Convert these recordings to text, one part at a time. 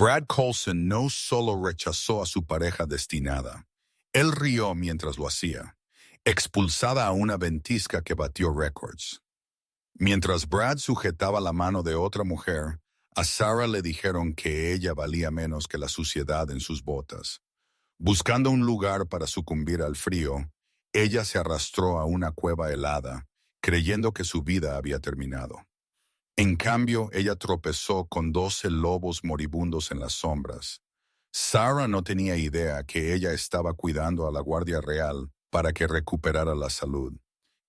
Brad Coulson no solo rechazó a su pareja destinada, él rió mientras lo hacía, expulsada a una ventisca que batió récords. Mientras Brad sujetaba la mano de otra mujer, a Sarah le dijeron que ella valía menos que la suciedad en sus botas. Buscando un lugar para sucumbir al frío, ella se arrastró a una cueva helada, creyendo que su vida había terminado. En cambio, ella tropezó con 12 lobos moribundos en las sombras. Sarah no tenía idea que ella estaba cuidando a la Guardia Real para que recuperara la salud.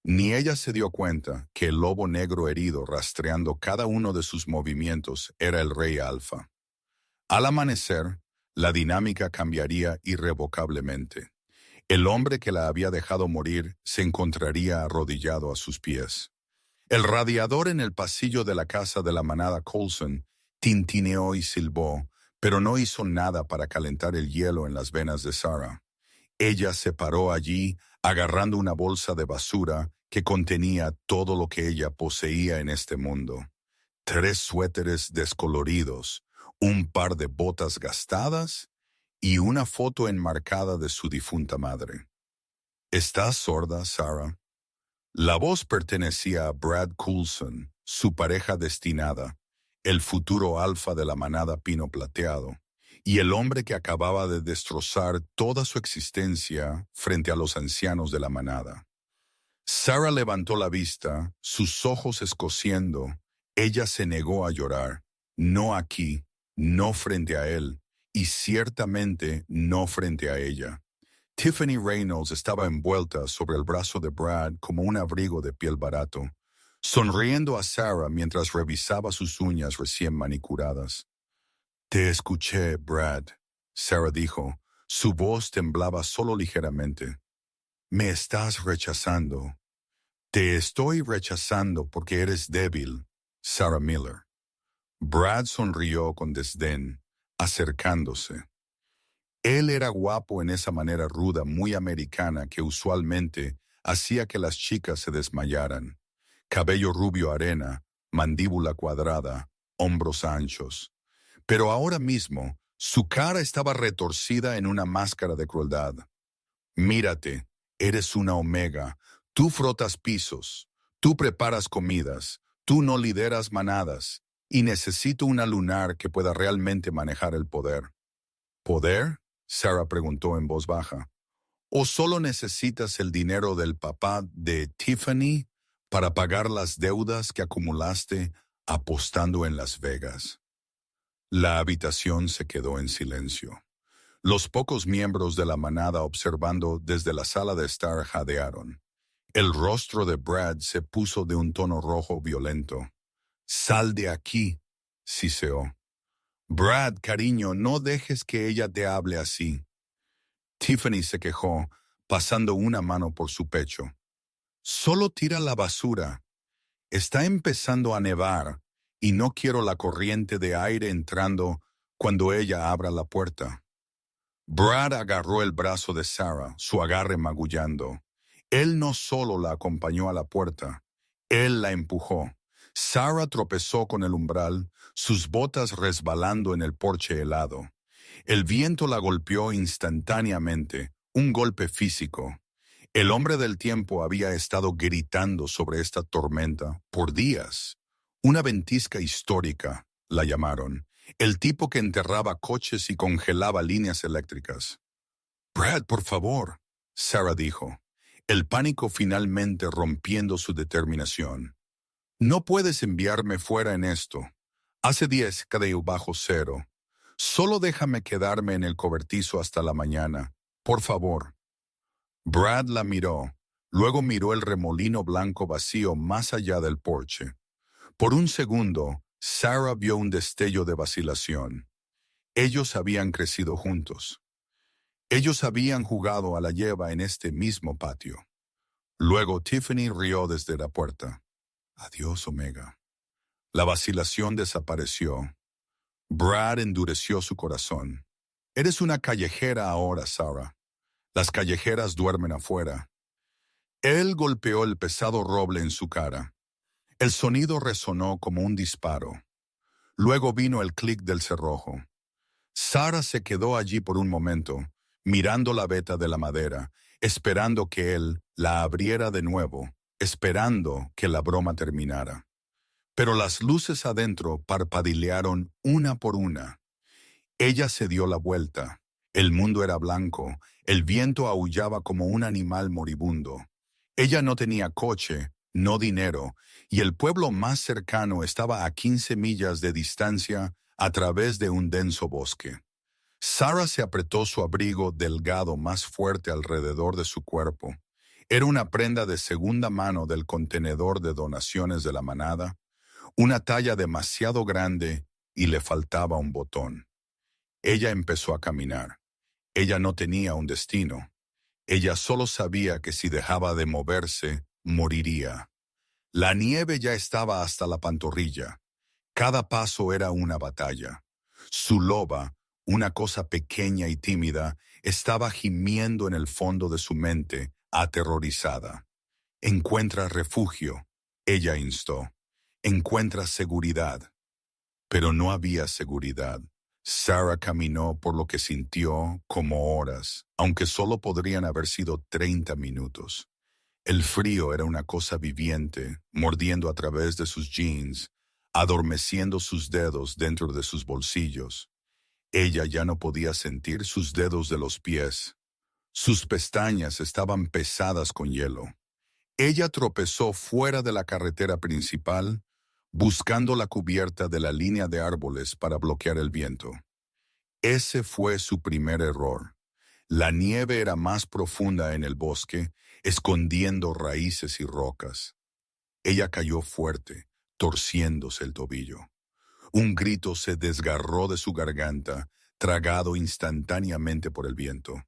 Ni ella se dio cuenta que el lobo negro herido rastreando cada uno de sus movimientos era el Rey Alfa. Al amanecer, la dinámica cambiaría irrevocablemente. El hombre que la había dejado morir se encontraría arrodillado a sus pies. El radiador en el pasillo de la casa de la manada Coulson tintineó y silbó, pero no hizo nada para calentar el hielo en las venas de Sarah. Ella se paró allí, agarrando una bolsa de basura que contenía todo lo que ella poseía en este mundo. 3 suéteres descoloridos, un par de botas gastadas y una foto enmarcada de su difunta madre. ¿Estás sorda, Sarah? La voz pertenecía a Brad Coulson, su pareja destinada, el futuro alfa de la manada Pino Plateado, y el hombre que acababa de destrozar toda su existencia frente a los ancianos de la manada. Sarah levantó la vista, sus ojos escociendo. Ella se negó a llorar. No aquí, no frente a él, y ciertamente no frente a ella. Tiffany Reynolds estaba envuelta sobre el brazo de Brad como un abrigo de piel barato, sonriendo a Sarah mientras revisaba sus uñas recién manicuradas. «Te escuché, Brad», Sarah dijo. Su voz temblaba solo ligeramente. «Me estás rechazando». «Te estoy rechazando porque eres débil, Sarah Miller». Brad sonrió con desdén, acercándose. Él era guapo en esa manera ruda muy americana que usualmente hacía que las chicas se desmayaran. Cabello rubio arena, mandíbula cuadrada, hombros anchos. Pero ahora mismo, su cara estaba retorcida en una máscara de crueldad. «Mírate, eres una omega, tú frotas pisos, tú preparas comidas, tú no lideras manadas, y necesito una lunar que pueda realmente manejar el poder». «¿Poder?», Sarah preguntó en voz baja. «¿O solo necesitas el dinero del papá de Tiffany para pagar las deudas que acumulaste apostando en Las Vegas?» La habitación se quedó en silencio. Los pocos miembros de la manada observando desde la sala de estar jadearon. El rostro de Brad se puso de un tono rojo violento. «Sal de aquí», siseó. «Brad, cariño, no dejes que ella te hable así». Tiffany se quejó, pasando una mano por su pecho. «Solo tira la basura. Está empezando a nevar y no quiero la corriente de aire entrando cuando ella abra la puerta». Brad agarró el brazo de Sarah, su agarre magullando. Él no solo la acompañó a la puerta, él la empujó. Sarah tropezó con el umbral, sus botas resbalando en el porche helado. El viento la golpeó instantáneamente, un golpe físico. El hombre del tiempo había estado gritando sobre esta tormenta por días. Una ventisca histórica, la llamaron. El tipo que enterraba coches y congelaba líneas eléctricas. «Brad, por favor», Sarah dijo, el pánico finalmente rompiendo su determinación. «No puedes enviarme fuera en esto. Hace 10 cae bajo cero. Solo déjame quedarme en el cobertizo hasta la mañana. Por favor». Brad la miró, luego miró el remolino blanco vacío más allá del porche. Por un segundo, Sarah vio un destello de vacilación. Ellos habían crecido juntos. Ellos habían jugado a la lleva en este mismo patio. Luego Tiffany rió desde la puerta. «Adiós, Omega». La vacilación desapareció. Brad endureció su corazón. «Eres una callejera ahora, Sarah. Las callejeras duermen afuera». Él golpeó el pesado roble en su cara. El sonido resonó como un disparo. Luego vino el clic del cerrojo. Sara se quedó allí por un momento, mirando la veta de la madera, esperando que él la abriera de nuevo, esperando que la broma terminara. Pero las luces adentro parpadearon una por una. Ella se dio la vuelta. El mundo era blanco, el viento aullaba como un animal moribundo. Ella no tenía coche, no dinero, y el pueblo más cercano estaba a 15 millas de distancia a través de un denso bosque. Sara se apretó su abrigo delgado más fuerte alrededor de su cuerpo. Era una prenda de segunda mano del contenedor de donaciones de la manada, una talla demasiado grande y le faltaba un botón. Ella empezó a caminar. Ella no tenía un destino. Ella solo sabía que si dejaba de moverse, moriría. La nieve ya estaba hasta la pantorrilla. Cada paso era una batalla. Su loba, una cosa pequeña y tímida, estaba gimiendo en el fondo de su mente, aterrorizada. Encuentra refugio, ella instó. Encuentra seguridad. Pero no había seguridad. Sara caminó por lo que sintió como horas, aunque solo podrían haber sido 30 minutos. El frío era una cosa viviente, mordiendo a través de sus jeans, adormeciendo sus dedos dentro de sus bolsillos. Ella ya no podía sentir sus dedos de los pies. Sus pestañas estaban pesadas con hielo. Ella tropezó fuera de la carretera principal, buscando la cubierta de la línea de árboles para bloquear el viento. Ese fue su primer error. La nieve era más profunda en el bosque, escondiendo raíces y rocas. Ella cayó fuerte, torciéndose el tobillo. Un grito se desgarró de su garganta, tragado instantáneamente por el viento.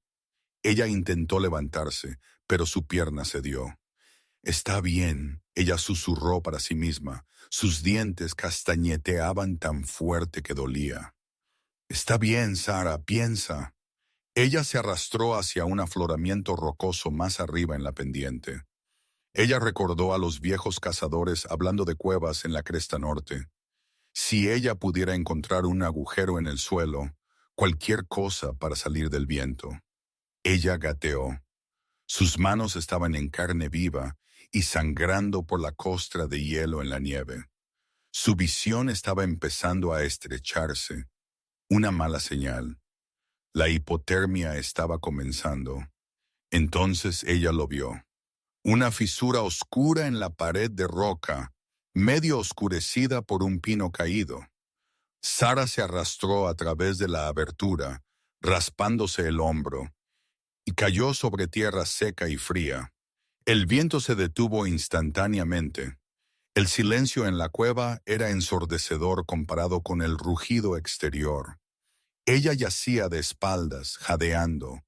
Ella intentó levantarse, pero su pierna cedió. Está bien, ella susurró para sí misma. Sus dientes castañeteaban tan fuerte que dolía. Está bien, Sara, piensa. Ella se arrastró hacia un afloramiento rocoso más arriba en la pendiente. Ella recordó a los viejos cazadores hablando de cuevas en la cresta norte. Si ella pudiera encontrar un agujero en el suelo, cualquier cosa para salir del viento. Ella gateó. Sus manos estaban en carne viva y sangrando por la costra de hielo en la nieve. Su visión estaba empezando a estrecharse. Una mala señal. La hipotermia estaba comenzando. Entonces ella lo vio. Una fisura oscura en la pared de roca, medio oscurecida por un pino caído. Sara se arrastró a través de la abertura, raspándose el hombro, y cayó sobre tierra seca y fría. El viento se detuvo instantáneamente. El silencio en la cueva era ensordecedor comparado con el rugido exterior. Ella yacía de espaldas, jadeando,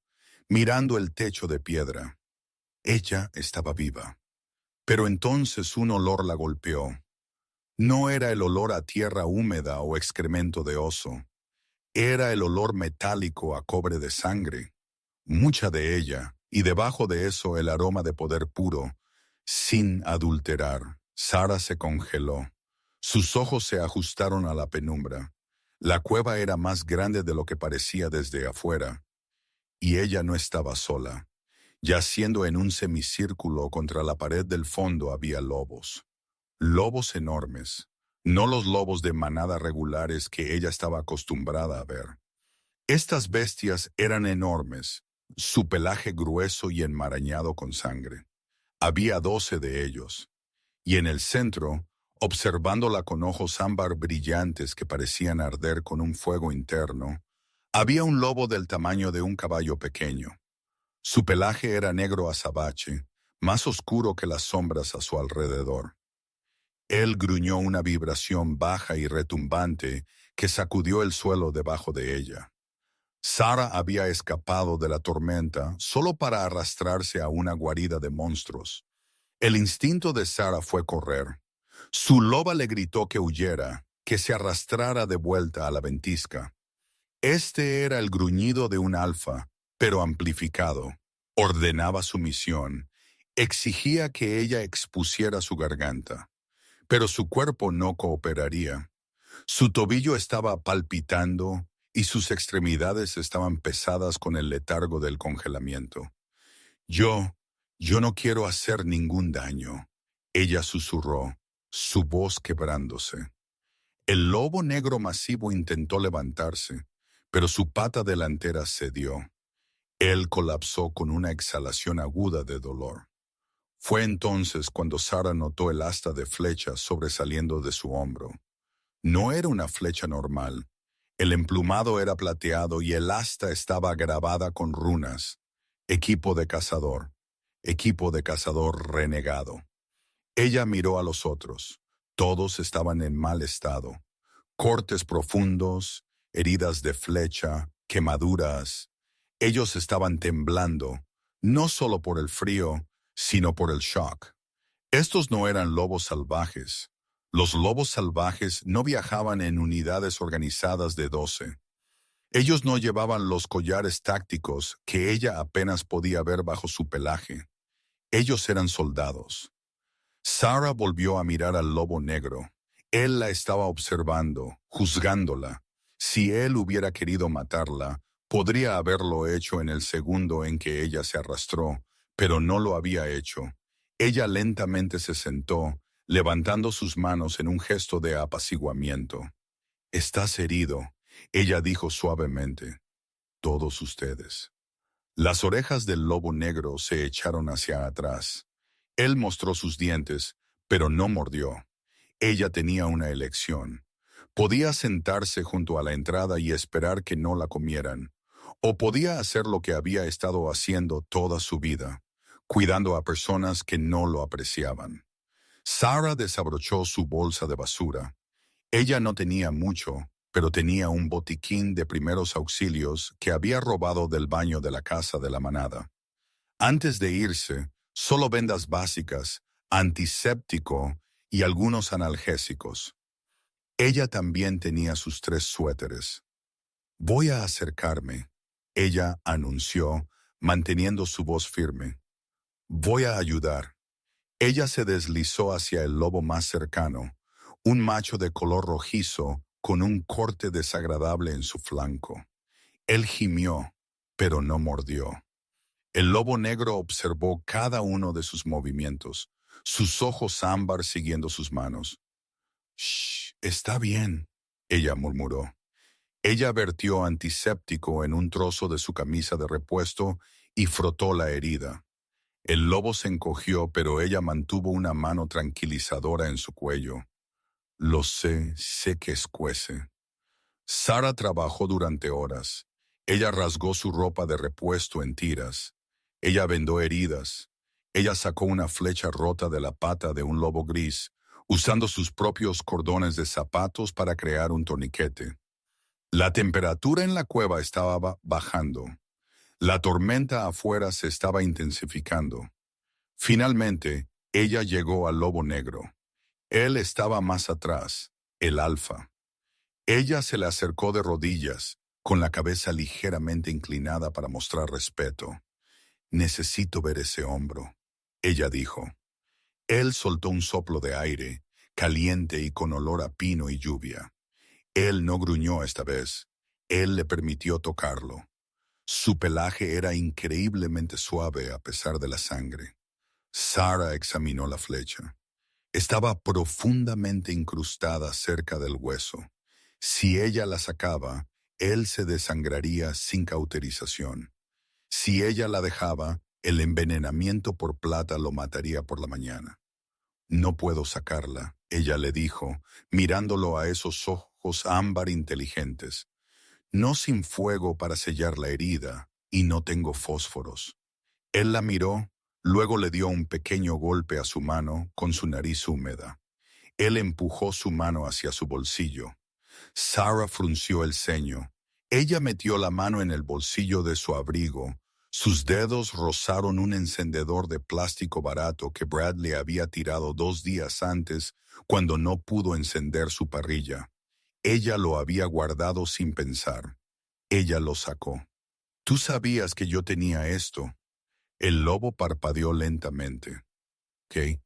mirando el techo de piedra. Ella estaba viva. Pero entonces un olor la golpeó. No era el olor a tierra húmeda o excremento de oso. Era el olor metálico a cobre de sangre. Mucha de ella, y debajo de eso el aroma de poder puro, sin adulterar. Sara se congeló. Sus ojos se ajustaron a la penumbra. La cueva era más grande de lo que parecía desde afuera. Y ella no estaba sola. Yaciendo en un semicírculo contra la pared del fondo había lobos. Lobos enormes, no los lobos de manada regulares que ella estaba acostumbrada a ver. Estas bestias eran enormes, su pelaje grueso y enmarañado con sangre. Había 12 de ellos, y en el centro, observándola con ojos ámbar brillantes que parecían arder con un fuego interno, había un lobo del tamaño de un caballo pequeño. Su pelaje era negro azabache, más oscuro que las sombras a su alrededor. Él gruñó una vibración baja y retumbante que sacudió el suelo debajo de ella. Sara había escapado de la tormenta solo para arrastrarse a una guarida de monstruos. El instinto de Sara fue correr. Su loba le gritó que huyera, que se arrastrara de vuelta a la ventisca. Este era el gruñido de un alfa, pero amplificado. Ordenaba su misión. Exigía que ella expusiera su garganta. Pero su cuerpo no cooperaría. Su tobillo estaba palpitando y sus extremidades estaban pesadas con el letargo del congelamiento. Yo, yo no quiero hacer ningún daño, ella susurró, su voz quebrándose. El lobo negro masivo intentó levantarse, pero su pata delantera cedió. Él colapsó con una exhalación aguda de dolor. Fue entonces cuando Sara notó el asta de flecha sobresaliendo de su hombro. No era una flecha normal. El emplumado era plateado y el asta estaba grabada con runas. Equipo de cazador renegado. Ella miró a los otros. Todos estaban en mal estado. Cortes profundos, heridas de flecha, quemaduras. Ellos estaban temblando, no solo por el frío, sino por el shock. Estos no eran lobos salvajes. Los lobos salvajes no viajaban en unidades organizadas de 12. Ellos no llevaban los collares tácticos que ella apenas podía ver bajo su pelaje. Ellos eran soldados. Sara volvió a mirar al lobo negro. Él la estaba observando, juzgándola. Si él hubiera querido matarla, podría haberlo hecho en el segundo en que ella se arrastró, pero no lo había hecho. Ella lentamente se sentó, levantando sus manos en un gesto de apaciguamiento. «Estás herido», ella dijo suavemente. «Todos ustedes». Las orejas del lobo negro se echaron hacia atrás. Él mostró sus dientes, pero no mordió. Ella tenía una elección. Podía sentarse junto a la entrada y esperar que no la comieran, o podía hacer lo que había estado haciendo toda su vida, cuidando a personas que no lo apreciaban. Sara desabrochó su bolsa de basura. Ella no tenía mucho, pero tenía un botiquín de primeros auxilios que había robado del baño de la casa de la manada. Antes de irse, solo vendas básicas, antiséptico y algunos analgésicos. Ella también tenía sus 3 suéteres. «Voy a acercarme», ella anunció, manteniendo su voz firme. «Voy a ayudar». Ella se deslizó hacia el lobo más cercano, un macho de color rojizo con un corte desagradable en su flanco. Él gimió, pero no mordió. El lobo negro observó cada uno de sus movimientos, sus ojos ámbar siguiendo sus manos. «Shh, está bien», ella murmuró. Ella vertió antiséptico en un trozo de su camisa de repuesto y frotó la herida. El lobo se encogió, pero ella mantuvo una mano tranquilizadora en su cuello. «Lo sé que escuece». Sara trabajó durante horas. Ella rasgó su ropa de repuesto en tiras. Ella vendó heridas. Ella sacó una flecha rota de la pata de un lobo gris, usando sus propios cordones de zapatos para crear un torniquete. La temperatura en la cueva estaba bajando. La tormenta afuera se estaba intensificando. Finalmente, ella llegó al lobo negro. Él estaba más atrás, el alfa. Ella se le acercó de rodillas, con la cabeza ligeramente inclinada para mostrar respeto. «Necesito ver ese hombro», ella dijo. Él soltó un soplo de aire, caliente y con olor a pino y lluvia. Él no gruñó esta vez. Él le permitió tocarlo. Su pelaje era increíblemente suave a pesar de la sangre. Sara examinó la flecha. Estaba profundamente incrustada cerca del hueso. Si ella la sacaba, él se desangraría sin cauterización. Si ella la dejaba, el envenenamiento por plata lo mataría por la mañana. «No puedo sacarla», ella le dijo, mirándolo a esos ojos ámbar inteligentes. «No sin fuego para sellar la herida, y no tengo fósforos». Él la miró, luego le dio un pequeño golpe a su mano con su nariz húmeda. Él empujó su mano hacia su bolsillo. Sara frunció el ceño. Ella metió la mano en el bolsillo de su abrigo. Sus dedos rozaron un encendedor de plástico barato que Brad le había tirado 2 días antes cuando no pudo encender su parrilla. Ella lo había guardado sin pensar. Ella lo sacó. «Tú sabías que yo tenía esto». El lobo parpadeó lentamente. «¿Qué?»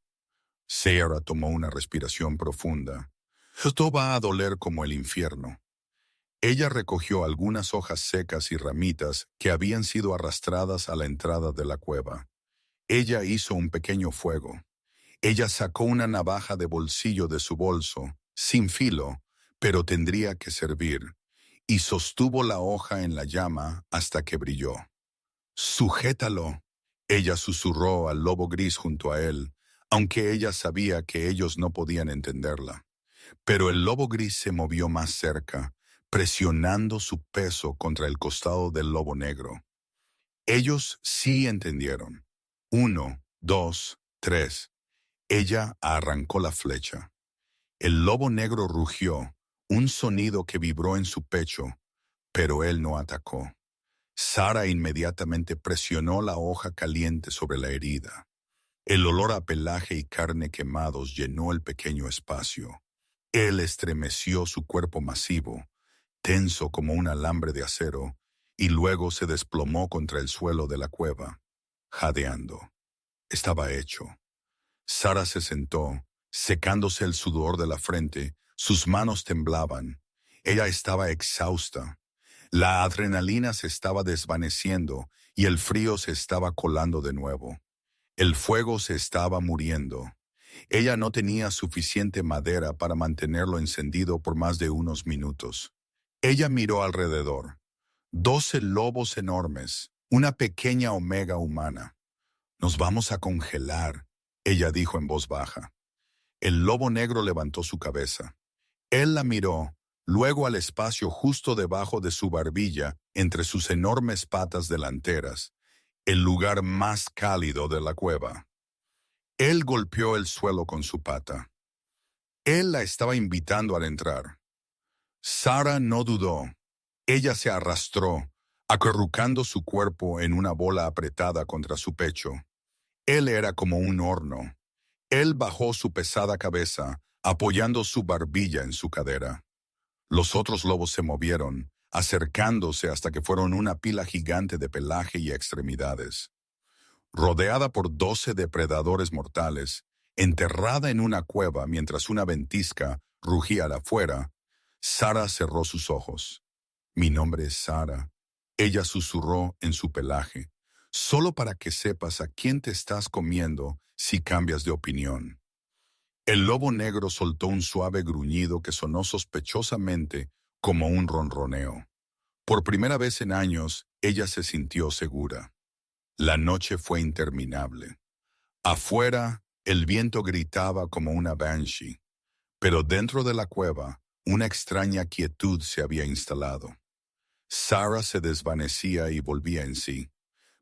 Sara tomó una respiración profunda. «Esto va a doler como el infierno». Ella recogió algunas hojas secas y ramitas que habían sido arrastradas a la entrada de la cueva. Ella hizo un pequeño fuego. Ella sacó una navaja de bolsillo de su bolso, sin filo, pero tendría que servir, y sostuvo la hoja en la llama hasta que brilló. «Sujétalo», ella susurró al lobo gris junto a él, aunque ella sabía que ellos no podían entenderla. Pero el lobo gris se movió más cerca, presionando su peso contra el costado del lobo negro. Ellos sí entendieron. 1, 2, 3. Ella arrancó la flecha. El lobo negro rugió, un sonido que vibró en su pecho, pero él no atacó. Sara inmediatamente presionó la hoja caliente sobre la herida. El olor a pelaje y carne quemados llenó el pequeño espacio. Él estremeció su cuerpo masivo, tenso como un alambre de acero, y luego se desplomó contra el suelo de la cueva, jadeando. Estaba hecho. Sara se sentó, secándose el sudor de la frente, sus manos temblaban. Ella estaba exhausta. La adrenalina se estaba desvaneciendo y el frío se estaba colando de nuevo. El fuego se estaba muriendo. Ella no tenía suficiente madera para mantenerlo encendido por más de unos minutos. Ella miró alrededor. 12 lobos enormes, una pequeña omega humana. «Nos vamos a congelar», ella dijo en voz baja. El lobo negro levantó su cabeza. Él la miró, luego al espacio justo debajo de su barbilla, entre sus enormes patas delanteras, el lugar más cálido de la cueva. Él golpeó el suelo con su pata. Él la estaba invitando al entrar. Sara no dudó. Ella se arrastró, acurrucando su cuerpo en una bola apretada contra su pecho. Él era como un horno. Él bajó su pesada cabeza, apoyando su barbilla en su cadera. Los otros lobos se movieron, acercándose hasta que fueron una pila gigante de pelaje y extremidades. Rodeada por 12 depredadores mortales, enterrada en una cueva mientras una ventisca rugía afuera, Sara cerró sus ojos. «Mi nombre es Sara», ella susurró en su pelaje, «solo para que sepas a quién te estás comiendo si cambias de opinión». El lobo negro soltó un suave gruñido que sonó sospechosamente como un ronroneo. Por primera vez en años, ella se sintió segura. La noche fue interminable. Afuera, el viento gritaba como una banshee, pero dentro de la cueva, una extraña quietud se había instalado. Sara se desvanecía y volvía en sí,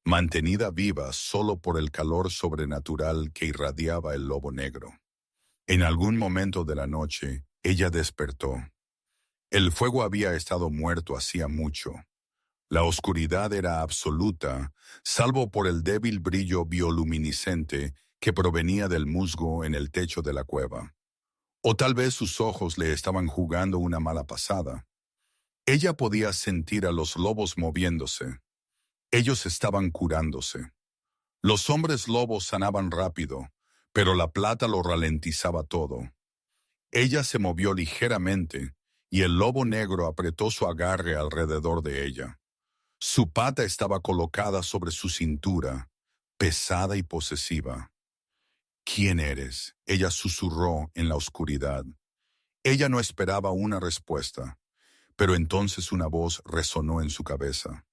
mantenida viva solo por el calor sobrenatural que irradiaba el lobo negro. En algún momento de la noche, ella despertó. El fuego había estado muerto hacía mucho. La oscuridad era absoluta, salvo por el débil brillo bioluminiscente que provenía del musgo en el techo de la cueva. O tal vez sus ojos le estaban jugando una mala pasada. Ella podía sentir a los lobos moviéndose. Ellos estaban curándose. Los hombres lobos sanaban rápido, pero la plata lo ralentizaba todo. Ella se movió ligeramente y el lobo negro apretó su agarre alrededor de ella. Su pata estaba colocada sobre su cintura, pesada y posesiva. «¿Quién eres?», ella susurró en la oscuridad. Ella no esperaba una respuesta, pero entonces una voz resonó en su cabeza.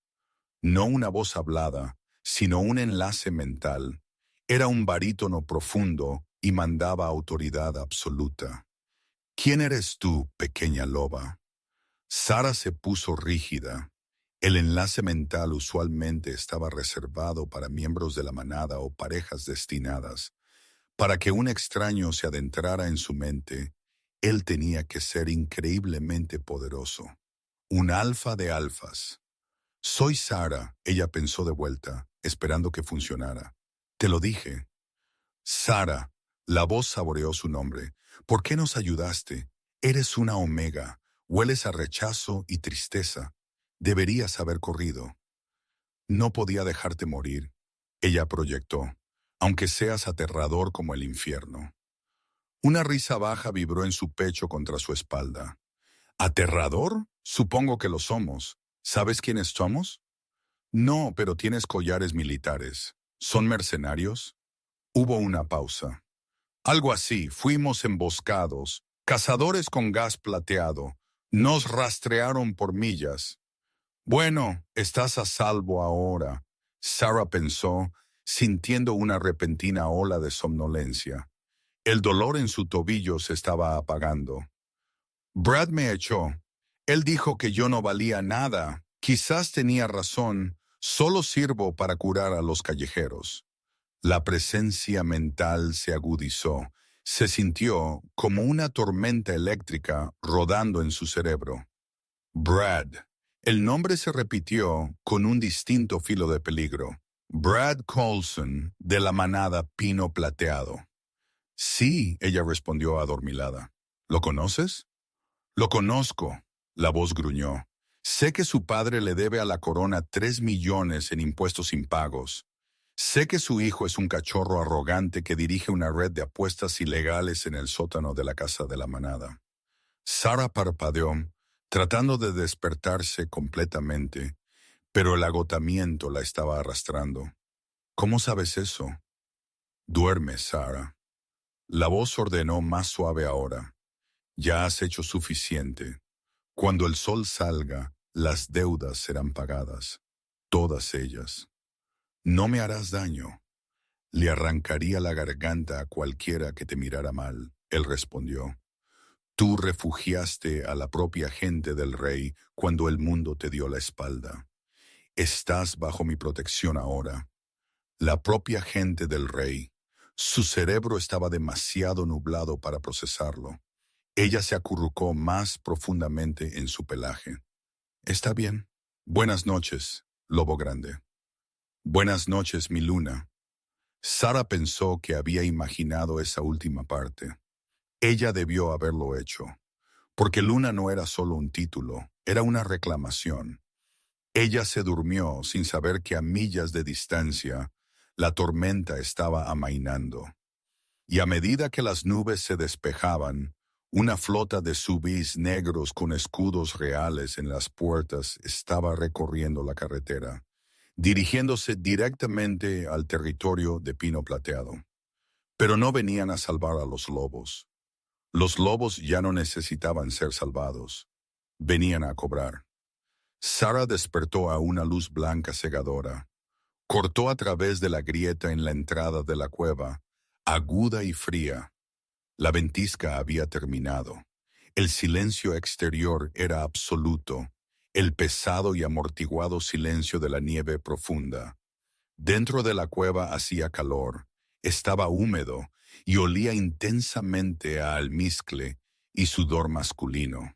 No una voz hablada, sino un enlace mental. Era un barítono profundo y mandaba autoridad absoluta. «¿Quién eres tú, pequeña loba?». Sara se puso rígida. El enlace mental usualmente estaba reservado para miembros de la manada o parejas destinadas. Para que un extraño se adentrara en su mente, él tenía que ser increíblemente poderoso. Un alfa de alfas. «Soy Sara», ella pensó de vuelta, esperando que funcionara. «Te lo dije». «Sara», la voz saboreó su nombre. «¿Por qué nos ayudaste? Eres una omega, hueles a rechazo y tristeza. Deberías haber corrido». «No podía dejarte morir», ella proyectó, «aunque seas aterrador como el infierno». Una risa baja vibró en su pecho contra su espalda. «¿Aterrador?», Supongo que lo somos. ¿Sabes quiénes somos? No, pero tienes collares militares. ¿Son mercenarios? Hubo una pausa. Algo así, fuimos emboscados, cazadores con gas plateado. Nos rastrearon por millas. Bueno, estás a salvo ahora, Sarah pensó, sintiendo una repentina ola de somnolencia. El dolor en su tobillo se estaba apagando. Brad me echó. Él dijo que yo no valía nada. Quizás tenía razón. Solo sirvo para curar a los callejeros. La presencia mental se agudizó. Se sintió como una tormenta eléctrica rodando en su cerebro. Brad. El nombre se repitió con un distinto filo de peligro. Brad Coulson, de la manada Pino Plateado. Sí, ella respondió adormilada. ¿Lo conoces? Lo conozco, la voz gruñó. Sé que su padre le debe a la corona 3 millones en impuestos impagos. Sé que su hijo es un cachorro arrogante que dirige una red de apuestas ilegales en el sótano de la casa de la manada. Sarah parpadeó, tratando de despertarse completamente, pero el agotamiento la estaba arrastrando. ¿Cómo sabes eso? Duerme, Sarah. La voz ordenó más suave ahora. Ya has hecho suficiente. Cuando el sol salga, las deudas serán pagadas. Todas ellas. No me harás daño. Le arrancaría la garganta a cualquiera que te mirara mal, él respondió. Tú refugiaste a la propia gente del rey cuando el mundo te dio la espalda. Estás bajo mi protección ahora. La propia gente del rey. Su cerebro estaba demasiado nublado para procesarlo. Ella se acurrucó más profundamente en su pelaje. Está bien. Buenas noches, lobo grande. Buenas noches, mi luna. Sarah pensó que había imaginado esa última parte. Ella debió haberlo hecho, porque luna no era solo un título, era una reclamación. Ella se durmió sin saber que a millas de distancia la tormenta estaba amainando. Y a medida que las nubes se despejaban, una flota de subís negros con escudos reales en las puertas estaba recorriendo la carretera, dirigiéndose directamente al territorio de Pino Plateado. Pero no venían a salvar a los lobos. Los lobos ya no necesitaban ser salvados. Venían a cobrar. Sarah despertó a una luz blanca cegadora. Cortó a través de la grieta en la entrada de la cueva, aguda y fría. La ventisca había terminado. El silencio exterior era absoluto, el pesado y amortiguado silencio de la nieve profunda. Dentro de la cueva hacía calor, estaba húmedo y olía intensamente a almizcle y sudor masculino.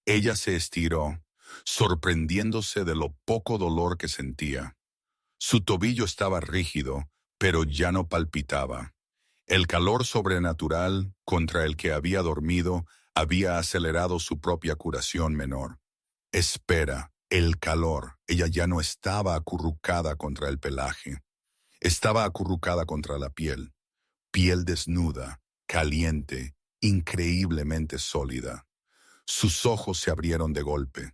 Ella se estiró, sorprendiéndose de lo poco dolor que sentía. Su tobillo estaba rígido, pero ya no palpitaba. El calor sobrenatural contra el que había dormido había acelerado su propia curación menor. Espera, el calor. Ella ya no estaba acurrucada contra el pelaje. Estaba acurrucada contra la piel. Piel desnuda, caliente, increíblemente sólida. Sus ojos se abrieron de golpe.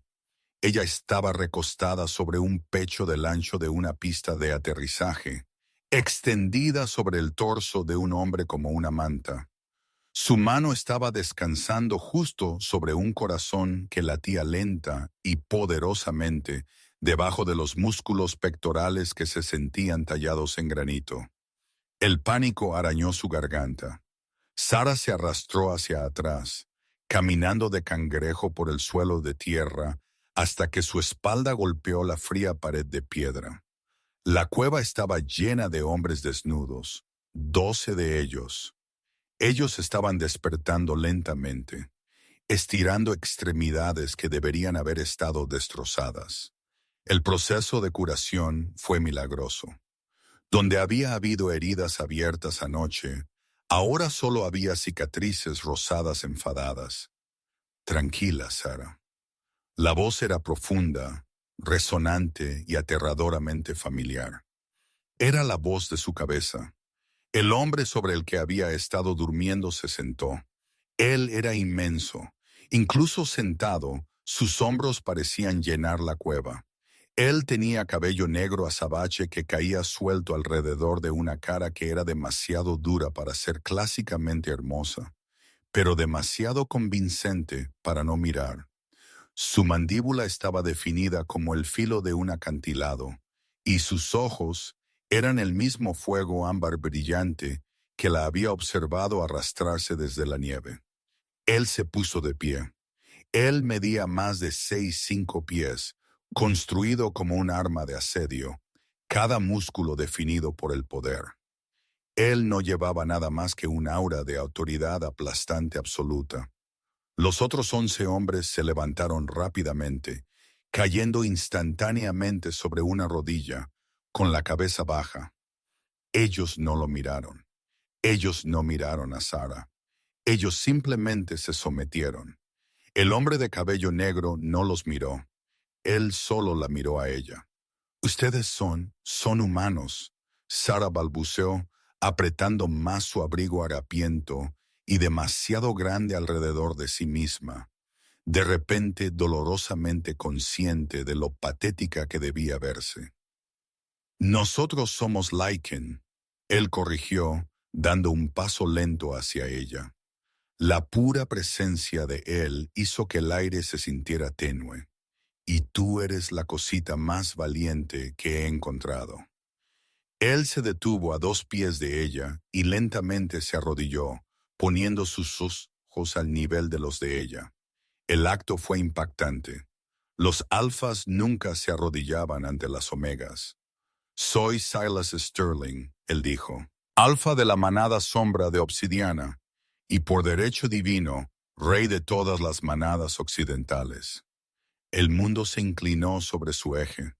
Ella estaba recostada sobre un pecho del ancho de una pista de aterrizaje, extendida sobre el torso de un hombre como una manta. Su mano estaba descansando justo sobre un corazón que latía lenta y poderosamente debajo de los músculos pectorales que se sentían tallados en granito. El pánico arañó su garganta. Sarah se arrastró hacia atrás, caminando de cangrejo por el suelo de tierra hasta que su espalda golpeó la fría pared de piedra. La cueva estaba llena de hombres desnudos, 12 de ellos. Ellos estaban despertando lentamente, estirando extremidades que deberían haber estado destrozadas. El proceso de curación fue milagroso. Donde había habido heridas abiertas anoche, ahora solo había cicatrices rosadas enfadadas. Tranquila, Sarah. La voz era profunda, resonante y aterradoramente familiar. Era la voz de su cabeza. El hombre sobre el que había estado durmiendo se sentó. Él era inmenso. Incluso sentado, Sus hombros parecían llenar la cueva. Él tenía cabello negro azabache que caía suelto alrededor de una cara que era demasiado dura para ser clásicamente hermosa, pero demasiado convincente para no mirar. Su mandíbula estaba definida como el filo de un acantilado, y sus ojos eran el mismo fuego ámbar brillante que la había observado arrastrarse desde la nieve. Él se puso de pie. Él medía más de 5 pies, construido como un arma de asedio, cada músculo definido por el poder. Él no llevaba nada más que un aura de autoridad aplastante absoluta. Los otros 11 hombres se levantaron rápidamente, cayendo instantáneamente sobre una rodilla, con la cabeza baja. Ellos no lo miraron. Ellos no miraron a Sara. Ellos simplemente se sometieron. El hombre de cabello negro no los miró. Él solo la miró a ella. Ustedes son humanos, Sara balbuceó, apretando más su abrigo harapiento y demasiado grande alrededor de sí misma, de repente dolorosamente consciente de lo patética que debía verse. Nosotros somos Lycan, él corrigió, dando un paso lento hacia ella. La pura presencia de él hizo que el aire se sintiera tenue. Y tú eres la cosita más valiente que he encontrado. Él se detuvo a 2 pies de ella y lentamente se arrodilló, poniendo sus ojos al nivel de los de ella. El acto fue impactante. Los alfas nunca se arrodillaban ante las omegas. Soy Silas Sterling, él dijo, alfa de la manada sombra de Obsidiana, y por derecho divino, rey de todas las manadas occidentales. El mundo se inclinó sobre su eje.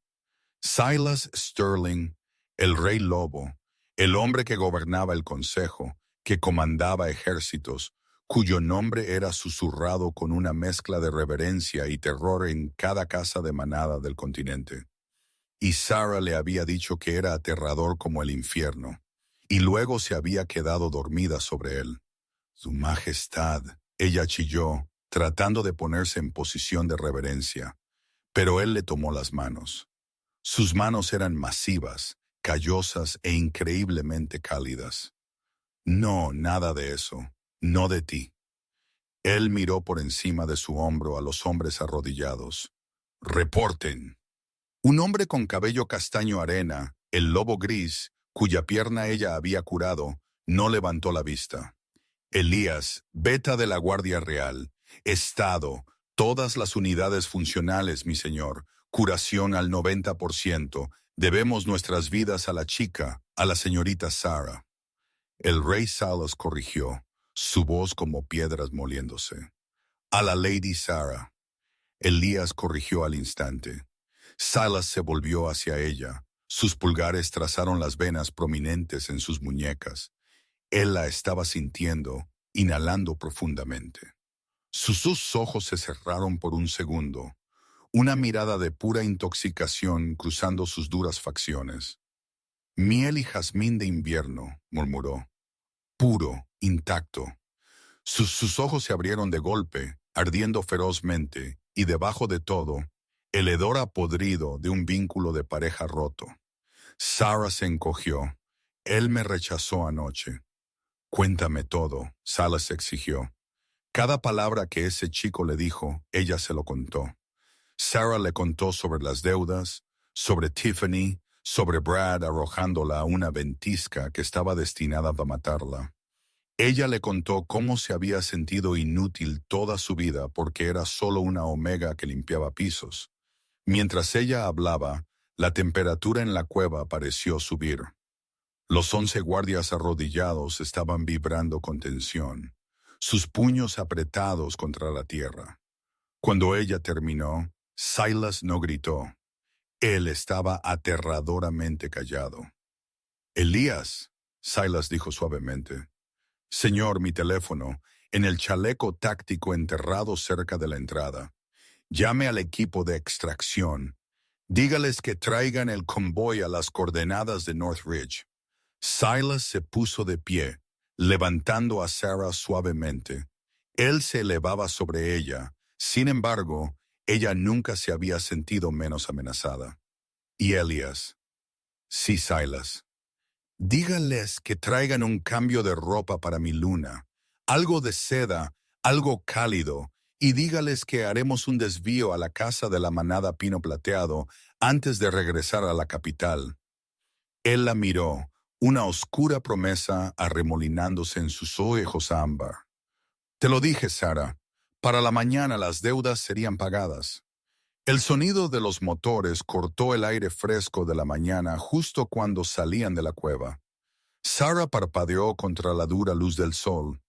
Silas Sterling, el rey lobo, el hombre que gobernaba el consejo, que comandaba ejércitos, cuyo nombre era susurrado con una mezcla de reverencia y terror en cada casa de manada del continente. Y Sara le había dicho que era aterrador como el infierno, y luego se había quedado dormida sobre él. Su Majestad, ella chilló, tratando de ponerse en posición de reverencia, pero él le tomó las manos. Sus manos eran masivas, callosas e increíblemente cálidas. No, nada de eso, no de ti. Él miró por encima de su hombro a los hombres arrodillados. ¡Reporten! Un hombre con cabello castaño arena, el lobo gris, cuya pierna ella había curado, no levantó la vista. Elías, beta de la Guardia Real, Estado, todas las unidades funcionales, mi señor, curación al 90%, debemos nuestras vidas a la chica, a la señorita Sara. El rey Salas corrigió, su voz como piedras moliéndose. A la Lady Sara. Elías corrigió al instante. Salas se volvió hacia ella. Sus pulgares trazaron las venas prominentes en sus muñecas. Él la estaba sintiendo, inhalando profundamente. Sus ojos se cerraron por un segundo, una mirada de pura intoxicación cruzando sus duras facciones. Miel y jazmín de invierno, murmuró. Puro, intacto. Sus ojos se abrieron de golpe, ardiendo ferozmente, y debajo de todo, el hedor apodrido de un vínculo de pareja roto. Sara se encogió. Él me rechazó anoche. Cuéntame todo, Salas exigió. Cada palabra que ese chico le dijo, ella se lo contó. Sara le contó sobre las deudas, sobre Tiffany, sobre Brad arrojándola a una ventisca que estaba destinada a matarla. Ella le contó cómo se había sentido inútil toda su vida porque era solo una omega que limpiaba pisos. Mientras ella hablaba, la temperatura en la cueva pareció subir. Los 11 guardias arrodillados estaban vibrando con tensión, sus puños apretados contra la tierra. Cuando ella terminó, Silas no gritó. Él estaba aterradoramente callado. Elías, Silas dijo suavemente. Señor, mi teléfono, en el chaleco táctico enterrado cerca de la entrada. Llame al equipo de extracción. Dígales que traigan el convoy a las coordenadas de Northridge. Silas se puso de pie, levantando a Sara suavemente. Él se elevaba sobre ella. Sin embargo, Ella nunca se había sentido menos amenazada. Y Elias, sí, Silas, díganles que traigan un cambio de ropa para mi luna, algo de seda, algo cálido, y dígales que haremos un desvío a la casa de la manada Pino Plateado antes de regresar a la capital. Él la miró, una oscura promesa arremolinándose en sus ojos ámbar. Te lo dije, Sara, para la mañana las deudas serían pagadas. El sonido de los motores cortó el aire fresco de la mañana justo cuando salían de la cueva. Sara parpadeó contra la dura luz del sol.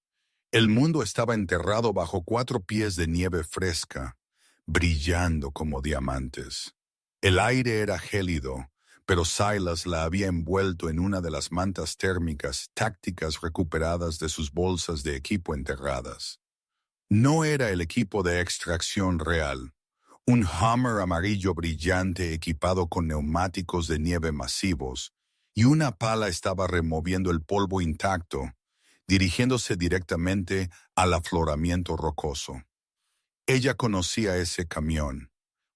El mundo estaba enterrado bajo 4 pies de nieve fresca, brillando como diamantes. El aire era gélido, pero Silas la había envuelto en una de las mantas térmicas tácticas recuperadas de sus bolsas de equipo enterradas. No era el equipo de extracción real. Un Hummer amarillo brillante equipado con neumáticos de nieve masivos, y una pala estaba removiendo el polvo intacto, dirigiéndose directamente al afloramiento rocoso. Ella conocía ese camión.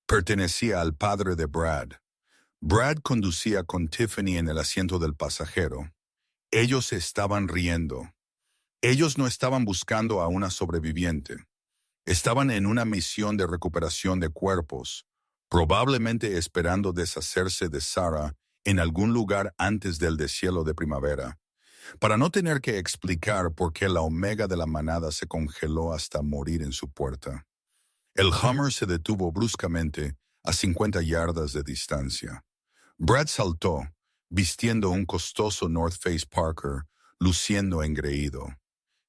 Pertenecía al padre de Brad. Brad conducía con Tiffany en el asiento del pasajero. Ellos estaban riendo. Ellos no estaban buscando a una sobreviviente. Estaban en una misión de recuperación de cuerpos, probablemente esperando deshacerse de Sara en algún lugar antes del deshielo de primavera, para no tener que explicar por qué la omega de la manada se congeló hasta morir en su puerta. El Hummer se detuvo bruscamente a 50 yardas de distancia. Brad saltó, vistiendo un costoso North Face Parker, luciendo engreído.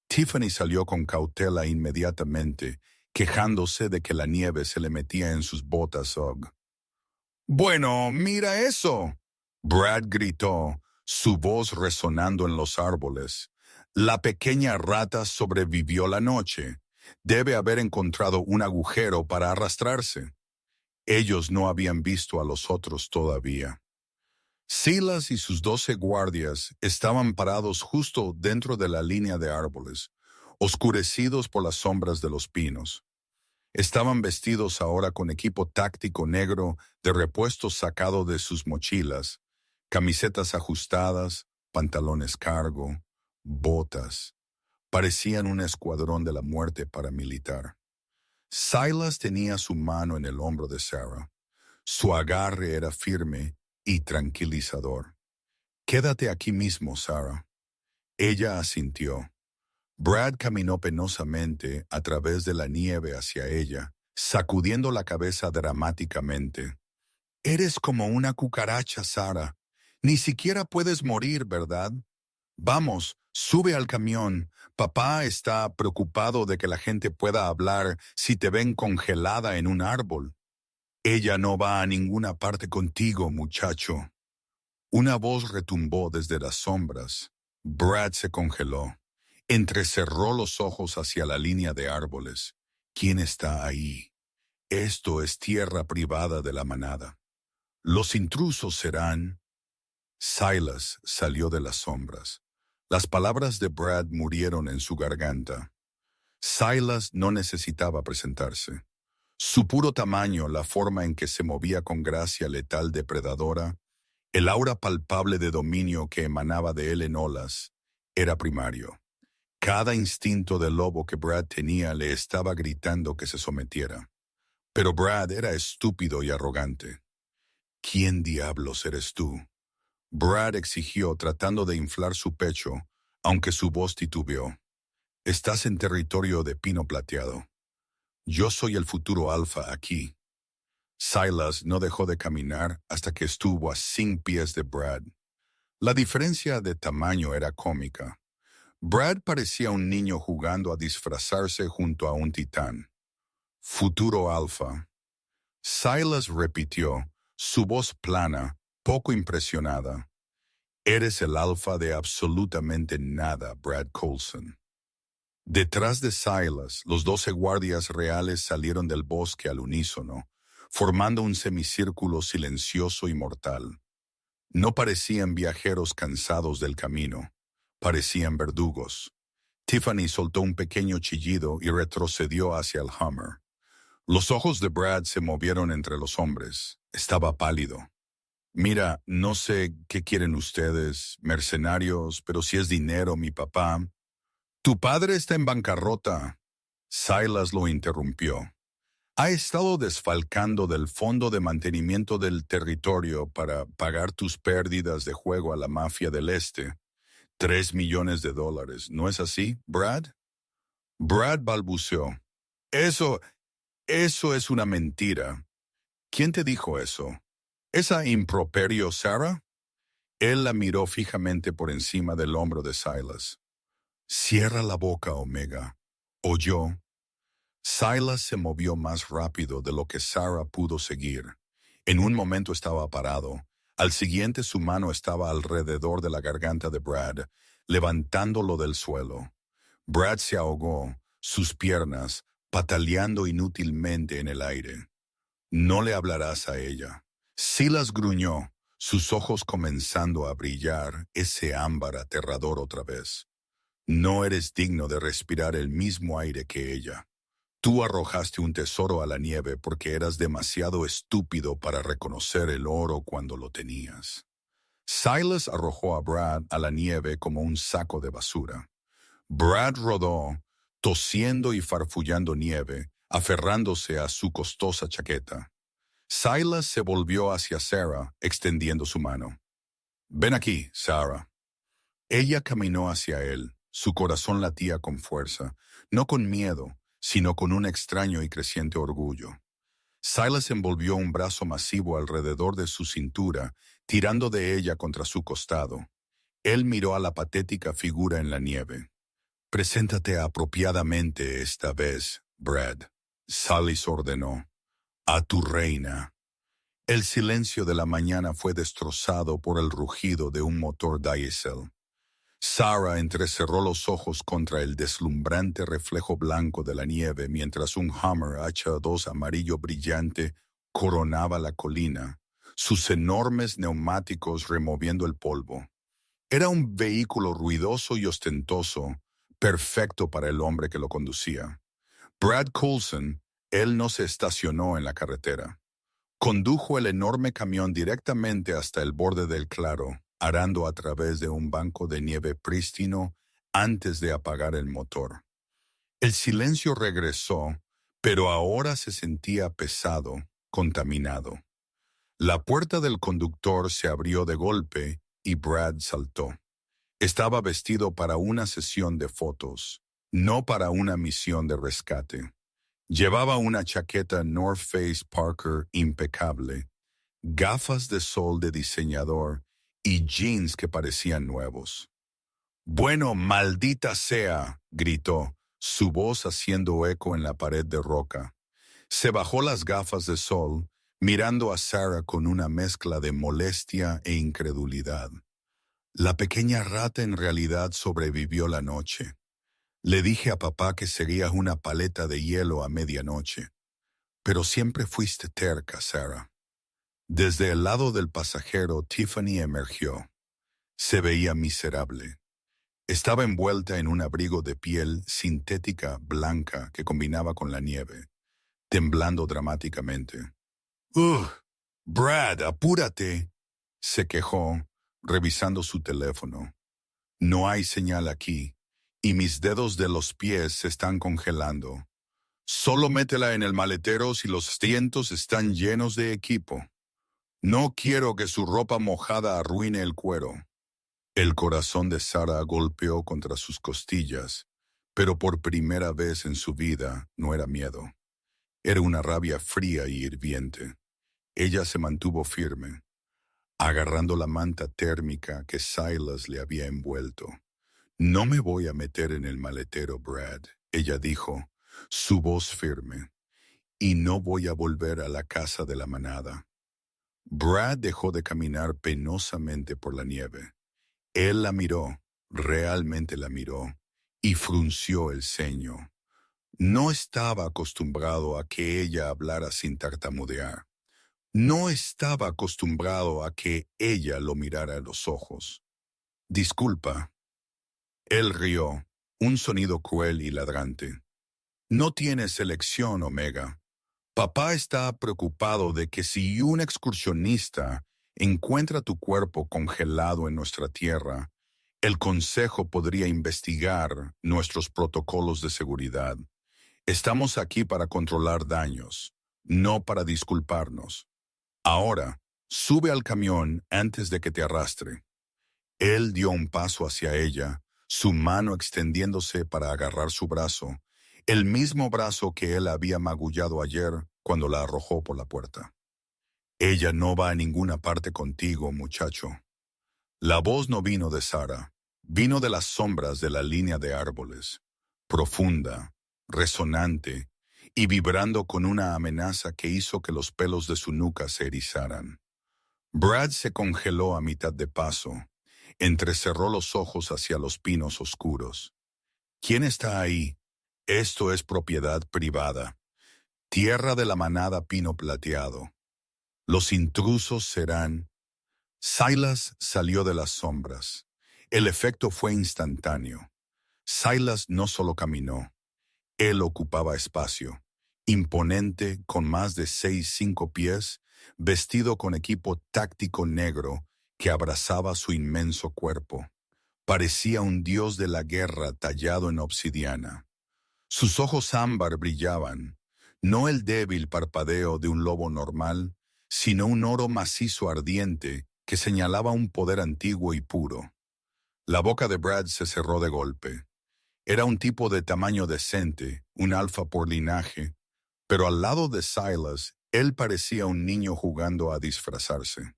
Tiffany salió con cautela inmediatamente, quejándose de que la nieve se le metía en sus botas Ugg. «Bueno, mira eso», Brad gritó, su voz resonando en los árboles. «La pequeña rata sobrevivió la noche. Debe haber encontrado un agujero para arrastrarse». Ellos no habían visto a los otros todavía. Silas y sus 12 guardias estaban parados justo dentro de la línea de árboles, oscurecidos por las sombras de los pinos. Estaban vestidos ahora con equipo táctico negro de repuesto sacado de sus mochilas, camisetas ajustadas, pantalones cargo, botas. Parecían un escuadrón de la muerte paramilitar. Silas tenía su mano en el hombro de Sarah. Su agarre era firme y tranquilizador. «Quédate aquí mismo, Sarah». Ella asintió. Brad caminó penosamente a través de la nieve hacia ella, sacudiendo la cabeza dramáticamente. «Eres como una cucaracha, Sarah. Ni siquiera puedes morir, ¿verdad? Vamos, sube al camión. Papá está preocupado de que la gente pueda hablar si te ven congelada en un árbol». «Ella no va a ninguna parte contigo, muchacho». Una voz retumbó desde las sombras. Brad se congeló. Entrecerró los ojos hacia la línea de árboles. ¿Quién está ahí? Esto es tierra privada de la manada. Los intrusos serán... Silas salió de las sombras. Las palabras de Brad murieron en su garganta. Silas no necesitaba presentarse. Su puro tamaño, la forma en que se movía con gracia letal depredadora, el aura palpable de dominio que emanaba de él en olas, era primario. Cada instinto de lobo que Brad tenía le estaba gritando que se sometiera. Pero Brad era estúpido y arrogante. «¿Quién diablos eres tú?», Brad exigió tratando de inflar su pecho, aunque su voz titubeó. «Estás en territorio de Pino Plateado. Yo soy el futuro alfa aquí». Silas no dejó de caminar hasta que estuvo a 100 pies de Brad. La diferencia de tamaño era cómica. Brad parecía un niño jugando a disfrazarse junto a un titán. «Futuro alfa». Silas repitió, su voz plana, poco impresionada. «Eres el alfa de absolutamente nada, Brad Coulson». Detrás de Silas, los 12 guardias reales salieron del bosque al unísono, formando un semicírculo silencioso y mortal. No parecían viajeros cansados del camino, parecían verdugos. Tiffany soltó un pequeño chillido y retrocedió hacia el Hummer. Los ojos de Brad se movieron entre los hombres. Estaba pálido. Mira, no sé qué quieren ustedes, mercenarios, pero si es dinero, mi papá. Tu padre está en bancarrota. Silas lo interrumpió. Ha estado desfalcando del fondo de mantenimiento del territorio para pagar tus pérdidas de juego a la mafia del este. 3 millones de dólares. ¿No es así, Brad? Brad balbuceó. Eso, eso es una mentira. ¿Quién te dijo eso? ¿Esa improperio Sarah? Él la miró fijamente por encima del hombro de Silas. Cierra la boca, Omega. Oyó. Silas se movió más rápido de lo que Sarah pudo seguir. En un momento estaba parado. Al siguiente su mano estaba alrededor de la garganta de Brad, levantándolo del suelo. Brad se ahogó, sus piernas pataleando inútilmente en el aire. No le hablarás a ella. Silas gruñó, sus ojos comenzando a brillar ese ámbar aterrador otra vez. No eres digno de respirar el mismo aire que ella. Tú arrojaste un tesoro a la nieve porque eras demasiado estúpido para reconocer el oro cuando lo tenías. Silas arrojó a Brad a la nieve como un saco de basura. Brad rodó, tosiendo y farfullando nieve, aferrándose a su costosa chaqueta. Silas se volvió hacia Sarah, extendiendo su mano. Ven aquí, Sarah. Ella caminó hacia él. Su corazón latía con fuerza, no con miedo, sino con un extraño y creciente orgullo. Silas envolvió un brazo masivo alrededor de su cintura, tirando de ella contra su costado. Él miró a la patética figura en la nieve. Preséntate apropiadamente esta vez, Brad. Silas ordenó. A tu reina. El silencio de la mañana fue destrozado por el rugido de un motor diésel. Sarah entrecerró los ojos contra el deslumbrante reflejo blanco de la nieve mientras un Hummer H2 amarillo brillante coronaba la colina, sus enormes neumáticos removiendo el polvo. Era un vehículo ruidoso y ostentoso, perfecto para el hombre que lo conducía. Brad Coulson, él no se estacionó en la carretera. Condujo el enorme camión directamente hasta el borde del claro, arando a través de un banco de nieve prístino antes de apagar el motor. El silencio regresó, pero ahora se sentía pesado, contaminado. La puerta del conductor se abrió de golpe y Brad saltó. Estaba vestido para una sesión de fotos, no para una misión de rescate. Llevaba una chaqueta North Face Parker impecable, gafas de sol de diseñador y jeans que parecían nuevos. Bueno, maldita sea, gritó, su voz haciendo eco en la pared de roca. Se bajó las gafas de sol, mirando a Sarah con una mezcla de molestia e incredulidad. La pequeña rata en realidad sobrevivió la noche. Le dije a papá que sería una paleta de hielo a medianoche. Pero siempre fuiste terca, Sarah. Desde el lado del pasajero, Tiffany emergió. Se veía miserable. Estaba envuelta en un abrigo de piel sintética blanca que combinaba con la nieve, temblando dramáticamente. ¡Ugh! Brad, apúrate, se quejó, revisando su teléfono. No hay señal aquí, y mis dedos de los pies se están congelando. Solo métela en el maletero si los asientos están llenos de equipo. No quiero que su ropa mojada arruine el cuero. El corazón de Sarah golpeó contra sus costillas, pero por primera vez en su vida no era miedo. Era una rabia fría y hirviente. Ella se mantuvo firme, agarrando la manta térmica que Silas le había envuelto. No me voy a meter en el maletero, Brad, ella dijo, su voz firme, y no voy a volver a la casa de la manada. Brad dejó de caminar penosamente por la nieve. Él la miró, realmente la miró, y frunció el ceño. No estaba acostumbrado a que ella hablara sin tartamudear. No estaba acostumbrado a que ella lo mirara a los ojos. Disculpa. Él rió, un sonido cruel y ladrante. No tienes elección, Omega. Papá está preocupado de que si un excursionista encuentra tu cuerpo congelado en nuestra tierra, el Consejo podría investigar nuestros protocolos de seguridad. Estamos aquí para controlar daños, no para disculparnos. Ahora, sube al camión antes de que te arrastre. Él dio un paso hacia ella, su mano extendiéndose para agarrar su brazo, el mismo brazo que él había magullado ayer cuando la arrojó por la puerta. Ella no va a ninguna parte contigo, muchacho. La voz no vino de Sara, vino de las sombras de la línea de árboles, profunda, resonante y vibrando con una amenaza que hizo que los pelos de su nuca se erizaran. Brad se congeló a mitad de paso, entrecerró los ojos hacia los pinos oscuros. ¿Quién está ahí? Esto es propiedad privada, tierra de la manada pino plateado. Los intrusos serán... Silas salió de las sombras. El efecto fue instantáneo. Silas no solo caminó, él ocupaba espacio, imponente con más de 6'5" vestido con equipo táctico negro que abrazaba su inmenso cuerpo. Parecía un dios de la guerra tallado en obsidiana. Sus ojos ámbar brillaban, no el débil parpadeo de un lobo normal, sino un oro macizo ardiente que señalaba un poder antiguo y puro. La boca de Brad se cerró de golpe. Era un tipo de tamaño decente, un alfa por linaje, pero al lado de Silas, él parecía un niño jugando a disfrazarse.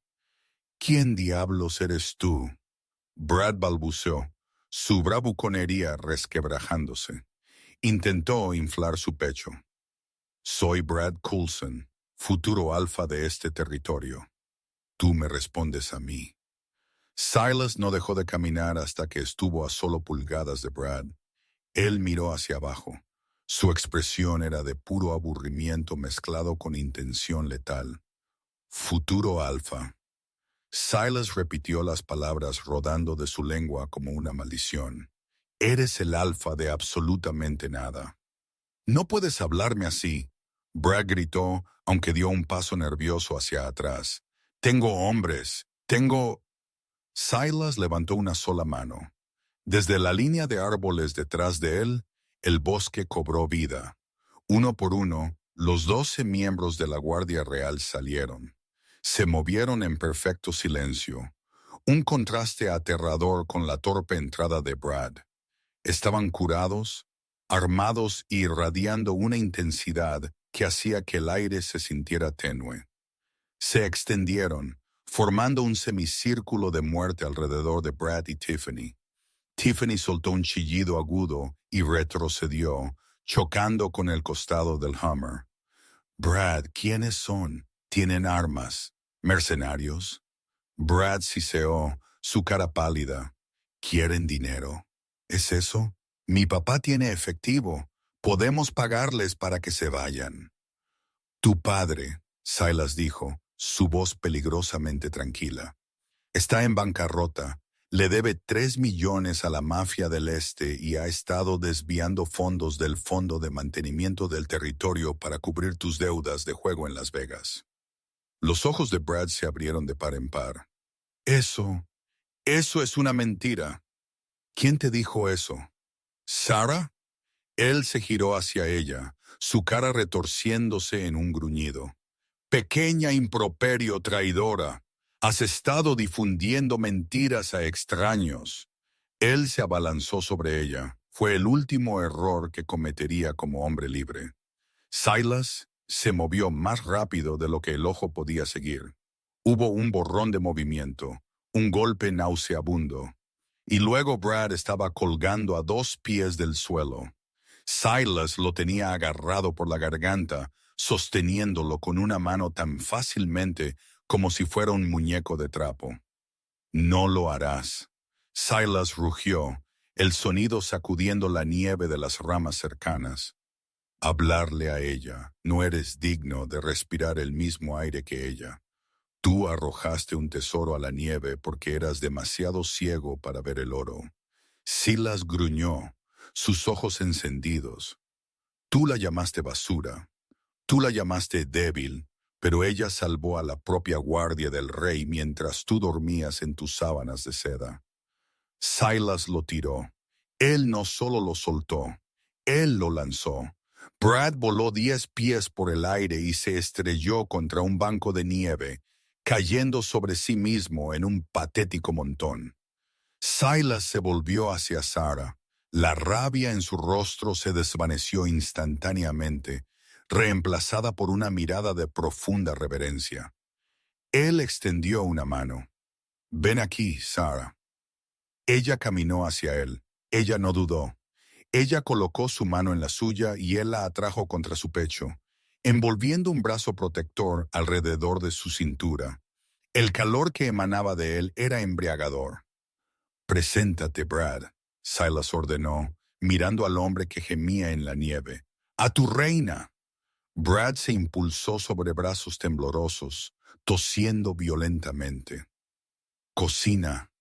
¿Quién diablos eres tú? Brad balbuceó, su bravuconería resquebrajándose. Intentó inflar su pecho. Soy Brad Coulson, futuro alfa de este territorio. Tú me respondes a mí. Silas no dejó de caminar hasta que estuvo a solo pulgadas de Brad. Él miró hacia abajo. Su expresión era de puro aburrimiento mezclado con intención letal. Futuro alfa. Silas repitió las palabras rodando de su lengua como una maldición. Eres el alfa de absolutamente nada. No puedes hablarme así. Brad gritó, aunque dio un paso nervioso hacia atrás. Tengo hombres. Tengo... Silas levantó una sola mano. Desde la línea de árboles detrás de él, el bosque cobró vida. Uno por uno, los 12 miembros de la Guardia Real salieron. Se movieron en perfecto silencio, un contraste aterrador con la torpe entrada de Brad. Estaban curados, armados y irradiando una intensidad que hacía que el aire se sintiera tenue. Se extendieron, formando un semicírculo de muerte alrededor de Brad y Tiffany. Tiffany soltó un chillido agudo y retrocedió, chocando con el costado del Hummer. Brad, ¿quiénes son? ¿Tienen armas? ¿Mercenarios? Brad siseó, su cara pálida. ¿Quieren dinero? ¿Es eso? Mi papá tiene efectivo. Podemos pagarles para que se vayan. Tu padre, Silas dijo, su voz peligrosamente tranquila. Está en bancarrota. Le debe 3 millones a la mafia del Este y ha estado desviando fondos del Fondo de Mantenimiento del Territorio para cubrir tus deudas de juego en Las Vegas. Los ojos de Brad se abrieron de par en par. Eso es una mentira. ¿Quién te dijo eso? ¿Sara? Él se giró hacia ella, su cara retorciéndose en un gruñido. Pequeña improperio traidora. Has estado difundiendo mentiras a extraños. Él se abalanzó sobre ella. Fue el último error que cometería como hombre libre. Silas se movió más rápido de lo que el ojo podía seguir. Hubo un borrón de movimiento, un golpe nauseabundo. Y luego Brad estaba colgando a 2 pies del suelo. Silas lo tenía agarrado por la garganta, sosteniéndolo con una mano tan fácilmente como si fuera un muñeco de trapo. No lo harás. Silas rugió, el sonido sacudiendo la nieve de las ramas cercanas. Hablarle a ella, no eres digno de respirar el mismo aire que ella. Tú arrojaste un tesoro a la nieve porque eras demasiado ciego para ver el oro. Silas gruñó, sus ojos encendidos. Tú la llamaste basura. Tú la llamaste débil, pero ella salvó a la propia guardia del rey mientras tú dormías en tus sábanas de seda. Silas lo tiró. Él no solo lo soltó, él lo lanzó. Brad voló 10 pies por el aire y se estrelló contra un banco de nieve, cayendo sobre sí mismo en un patético montón. Silas se volvió hacia Sarah. La rabia en su rostro se desvaneció instantáneamente, reemplazada por una mirada de profunda reverencia. Él extendió una mano. «Ven aquí, Sarah». Ella caminó hacia él. Ella no dudó. Ella colocó su mano en la suya y él la atrajo contra su pecho, envolviendo un brazo protector alrededor de su cintura. El calor que emanaba de él era embriagador. «Preséntate, Brad», Silas ordenó, mirando al hombre que gemía en la nieve. «¡A tu reina!». Brad se impulsó sobre brazos temblorosos, tosiendo violentamente. «Cocina».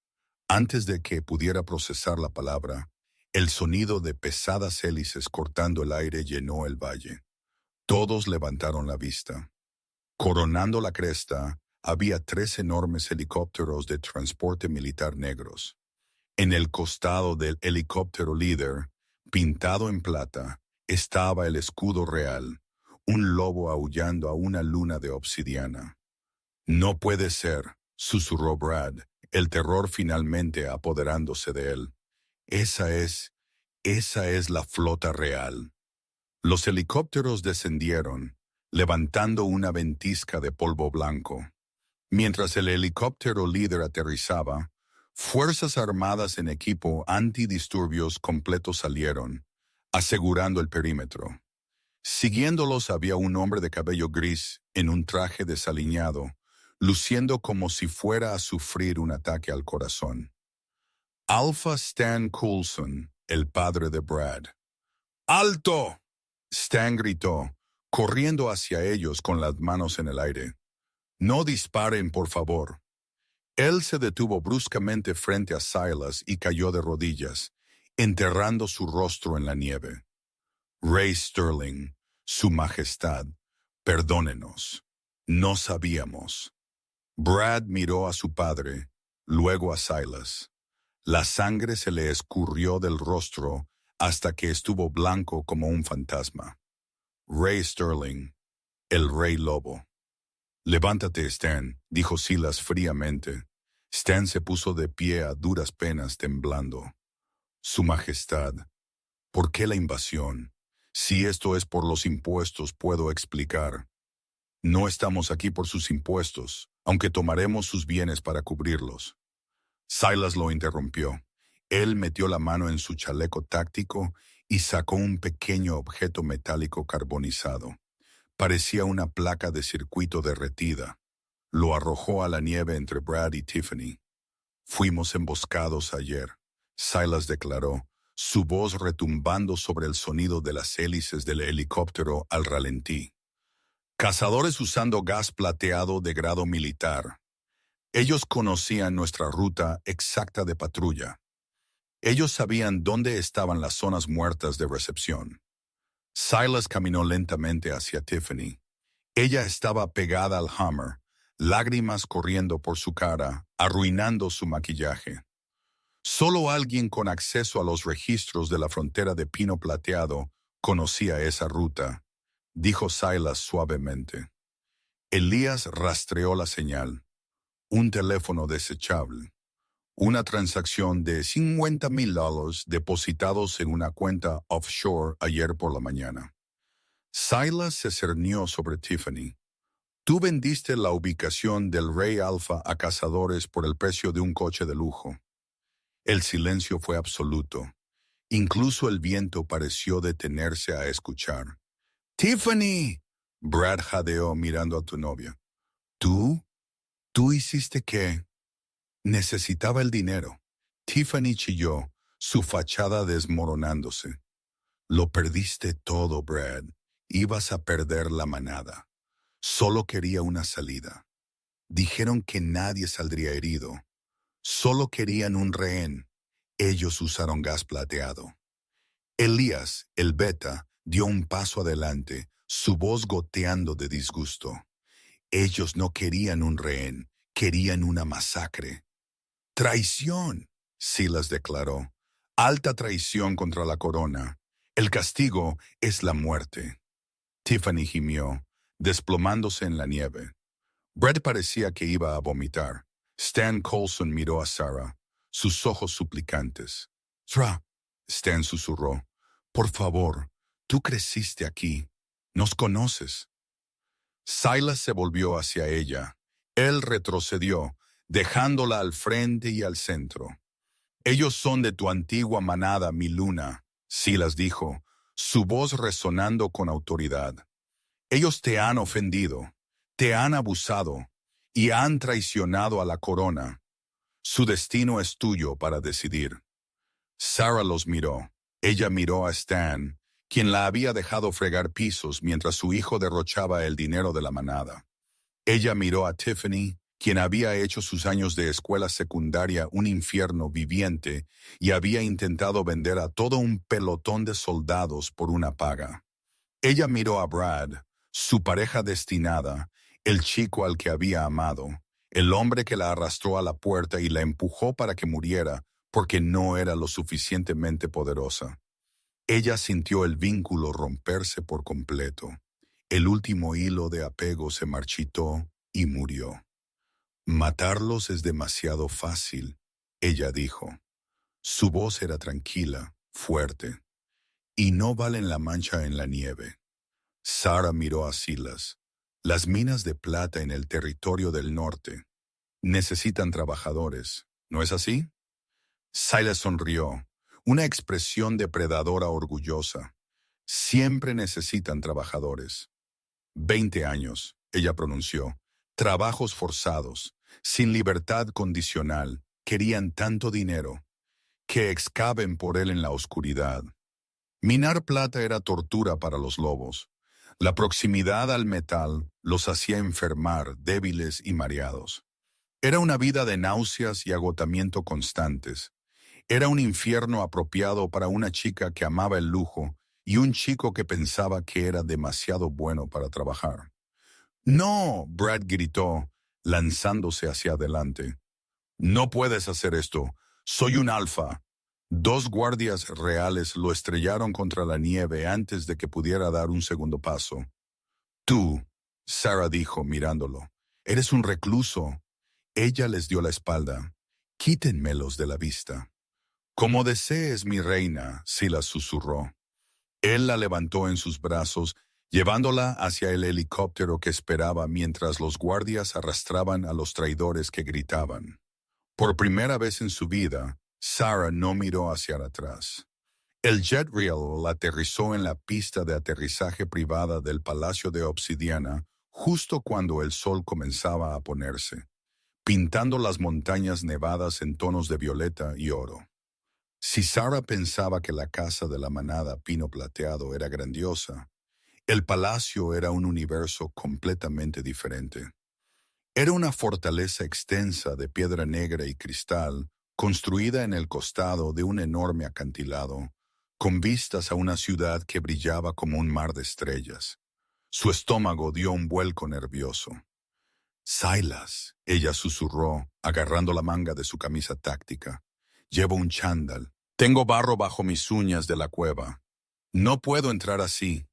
Antes de que pudiera procesar la palabra, el sonido de pesadas hélices cortando el aire llenó el valle. Todos levantaron la vista. Coronando la cresta, había 3 enormes helicópteros de transporte militar negros. En el costado del helicóptero líder, pintado en plata, estaba el escudo real, un lobo aullando a una luna de obsidiana. «No puede ser», susurró Brad, el terror finalmente apoderándose de él. Esa es la flota real». Los helicópteros descendieron, levantando una ventisca de polvo blanco. Mientras el helicóptero líder aterrizaba, fuerzas armadas en equipo antidisturbios completo salieron, asegurando el perímetro. Siguiéndolos había un hombre de cabello gris en un traje desaliñado, luciendo como si fuera a sufrir un ataque al corazón. Alpha Stan Coulson, el padre de Brad. «¡Alto!», Stan gritó, corriendo hacia ellos con las manos en el aire. «No disparen, por favor». Él se detuvo bruscamente frente a Silas y cayó de rodillas, enterrando su rostro en la nieve. «Rey Sterling, Su Majestad, perdónenos. No sabíamos». Brad miró a su padre, luego a Silas. La sangre se le escurrió del rostro hasta que estuvo blanco como un fantasma. «Rey Sterling, el Rey Lobo». «Levántate, Stan», dijo Silas fríamente. Stan se puso de pie a duras penas, temblando. «Su Majestad, ¿por qué la invasión? Si esto es por los impuestos, puedo explicar». «No estamos aquí por sus impuestos, aunque tomaremos sus bienes para cubrirlos». Silas lo interrumpió. Él metió la mano en su chaleco táctico y sacó un pequeño objeto metálico carbonizado. Parecía una placa de circuito derretida. Lo arrojó a la nieve entre Brad y Tiffany. «Fuimos emboscados ayer», Silas declaró, su voz retumbando sobre el sonido de las hélices del helicóptero al ralentí. «Cazadores usando gas plateado de grado militar. Ellos conocían nuestra ruta exacta de patrulla. Ellos sabían dónde estaban las zonas muertas de recepción». Silas caminó lentamente hacia Tiffany. Ella estaba pegada al Hummer, lágrimas corriendo por su cara, arruinando su maquillaje. Solo alguien con acceso a los registros de la frontera de Pino Plateado conocía esa ruta, dijo Silas suavemente. Elías rastreó la señal. Un teléfono desechable. Una transacción de $50,000 depositados en una cuenta offshore ayer por la mañana. Silas se cernió sobre Tiffany. «Tú vendiste la ubicación del Rey Alpha a cazadores por el precio de un coche de lujo». El silencio fue absoluto. Incluso el viento pareció detenerse a escuchar. «¡Tiffany!», Brad jadeó mirando a tu novia. «¿Tú? ¿Tú hiciste qué?» «Necesitaba el dinero». Tiffany chilló, su fachada desmoronándose. «Lo perdiste todo, Brad. Ibas a perder la manada. Solo quería una salida. Dijeron que nadie saldría herido. Solo querían un rehén. Ellos usaron gas plateado». Elías, el beta, dio un paso adelante, su voz goteando de disgusto. Ellos no querían un rehén, querían una masacre. «¡Traición!», Silas declaró. «Alta traición contra la corona. El castigo es la muerte». Tiffany gimió, desplomándose en la nieve. Brett parecía que iba a vomitar. Stan Colson miró a Sarah, sus ojos suplicantes. «Sarah», Stan susurró, «por favor, tú creciste aquí. Nos conoces». Silas se volvió hacia ella. Él retrocedió, dejándola al frente y al centro. «Ellos son de tu antigua manada, mi luna», Silas dijo, su voz resonando con autoridad. «Ellos te han ofendido, te han abusado y han traicionado a la corona. Su destino es tuyo para decidir». Sarah los miró. Ella miró a Stan, quien la había dejado fregar pisos mientras su hijo derrochaba el dinero de la manada. Ella miró a Tiffany, quien había hecho sus años de escuela secundaria un infierno viviente y había intentado vender a todo un pelotón de soldados por una paga. Ella miró a Brad, su pareja destinada, el chico al que había amado, el hombre que la arrastró a la puerta y la empujó para que muriera porque no era lo suficientemente poderosa. Ella sintió el vínculo romperse por completo. El último hilo de apego se marchitó y murió. «Matarlos es demasiado fácil», ella dijo. Su voz era tranquila, fuerte. «Y no valen la mancha en la nieve». Sarah miró a Silas. «Las minas de plata en el territorio del norte necesitan trabajadores, ¿no es así?». Silas sonrió, una expresión depredadora orgullosa. «Siempre necesitan trabajadores». 20 años, ella pronunció. Trabajos forzados, sin libertad condicional, querían tanto dinero. Que excaven por él en la oscuridad. Minar plata era tortura para los lobos. La proximidad al metal los hacía enfermar, débiles y mareados. Era una vida de náuseas y agotamiento constantes. Era un infierno apropiado para una chica que amaba el lujo y un chico que pensaba que era demasiado bueno para trabajar. «¡No!», Brad gritó, lanzándose hacia adelante. «No puedes hacer esto. Soy un alfa». 2 guardias reales lo estrellaron contra la nieve antes de que pudiera dar un segundo paso. «Tú», Sarah dijo mirándolo, «eres un recluso». Ella les dio la espalda. «Quítenmelos de la vista». «Como desees, mi reina», Silas susurró. Él la levantó en sus brazos, llevándola hacia el helicóptero que esperaba mientras los guardias arrastraban a los traidores que gritaban. Por primera vez en su vida, Sarah no miró hacia atrás. El jet real aterrizó en la pista de aterrizaje privada del Palacio de Obsidiana justo cuando el sol comenzaba a ponerse, pintando las montañas nevadas en tonos de violeta y oro. Si Sarah pensaba que la casa de la manada Pino Plateado era grandiosa, el palacio era un universo completamente diferente. Era una fortaleza extensa de piedra negra y cristal, construida en el costado de un enorme acantilado, con vistas a una ciudad que brillaba como un mar de estrellas. Su estómago dio un vuelco nervioso. «Silas», ella susurró, agarrando la manga de su camisa táctica. «Llevo un chándal. Tengo barro bajo mis uñas de la cueva. No puedo entrar así».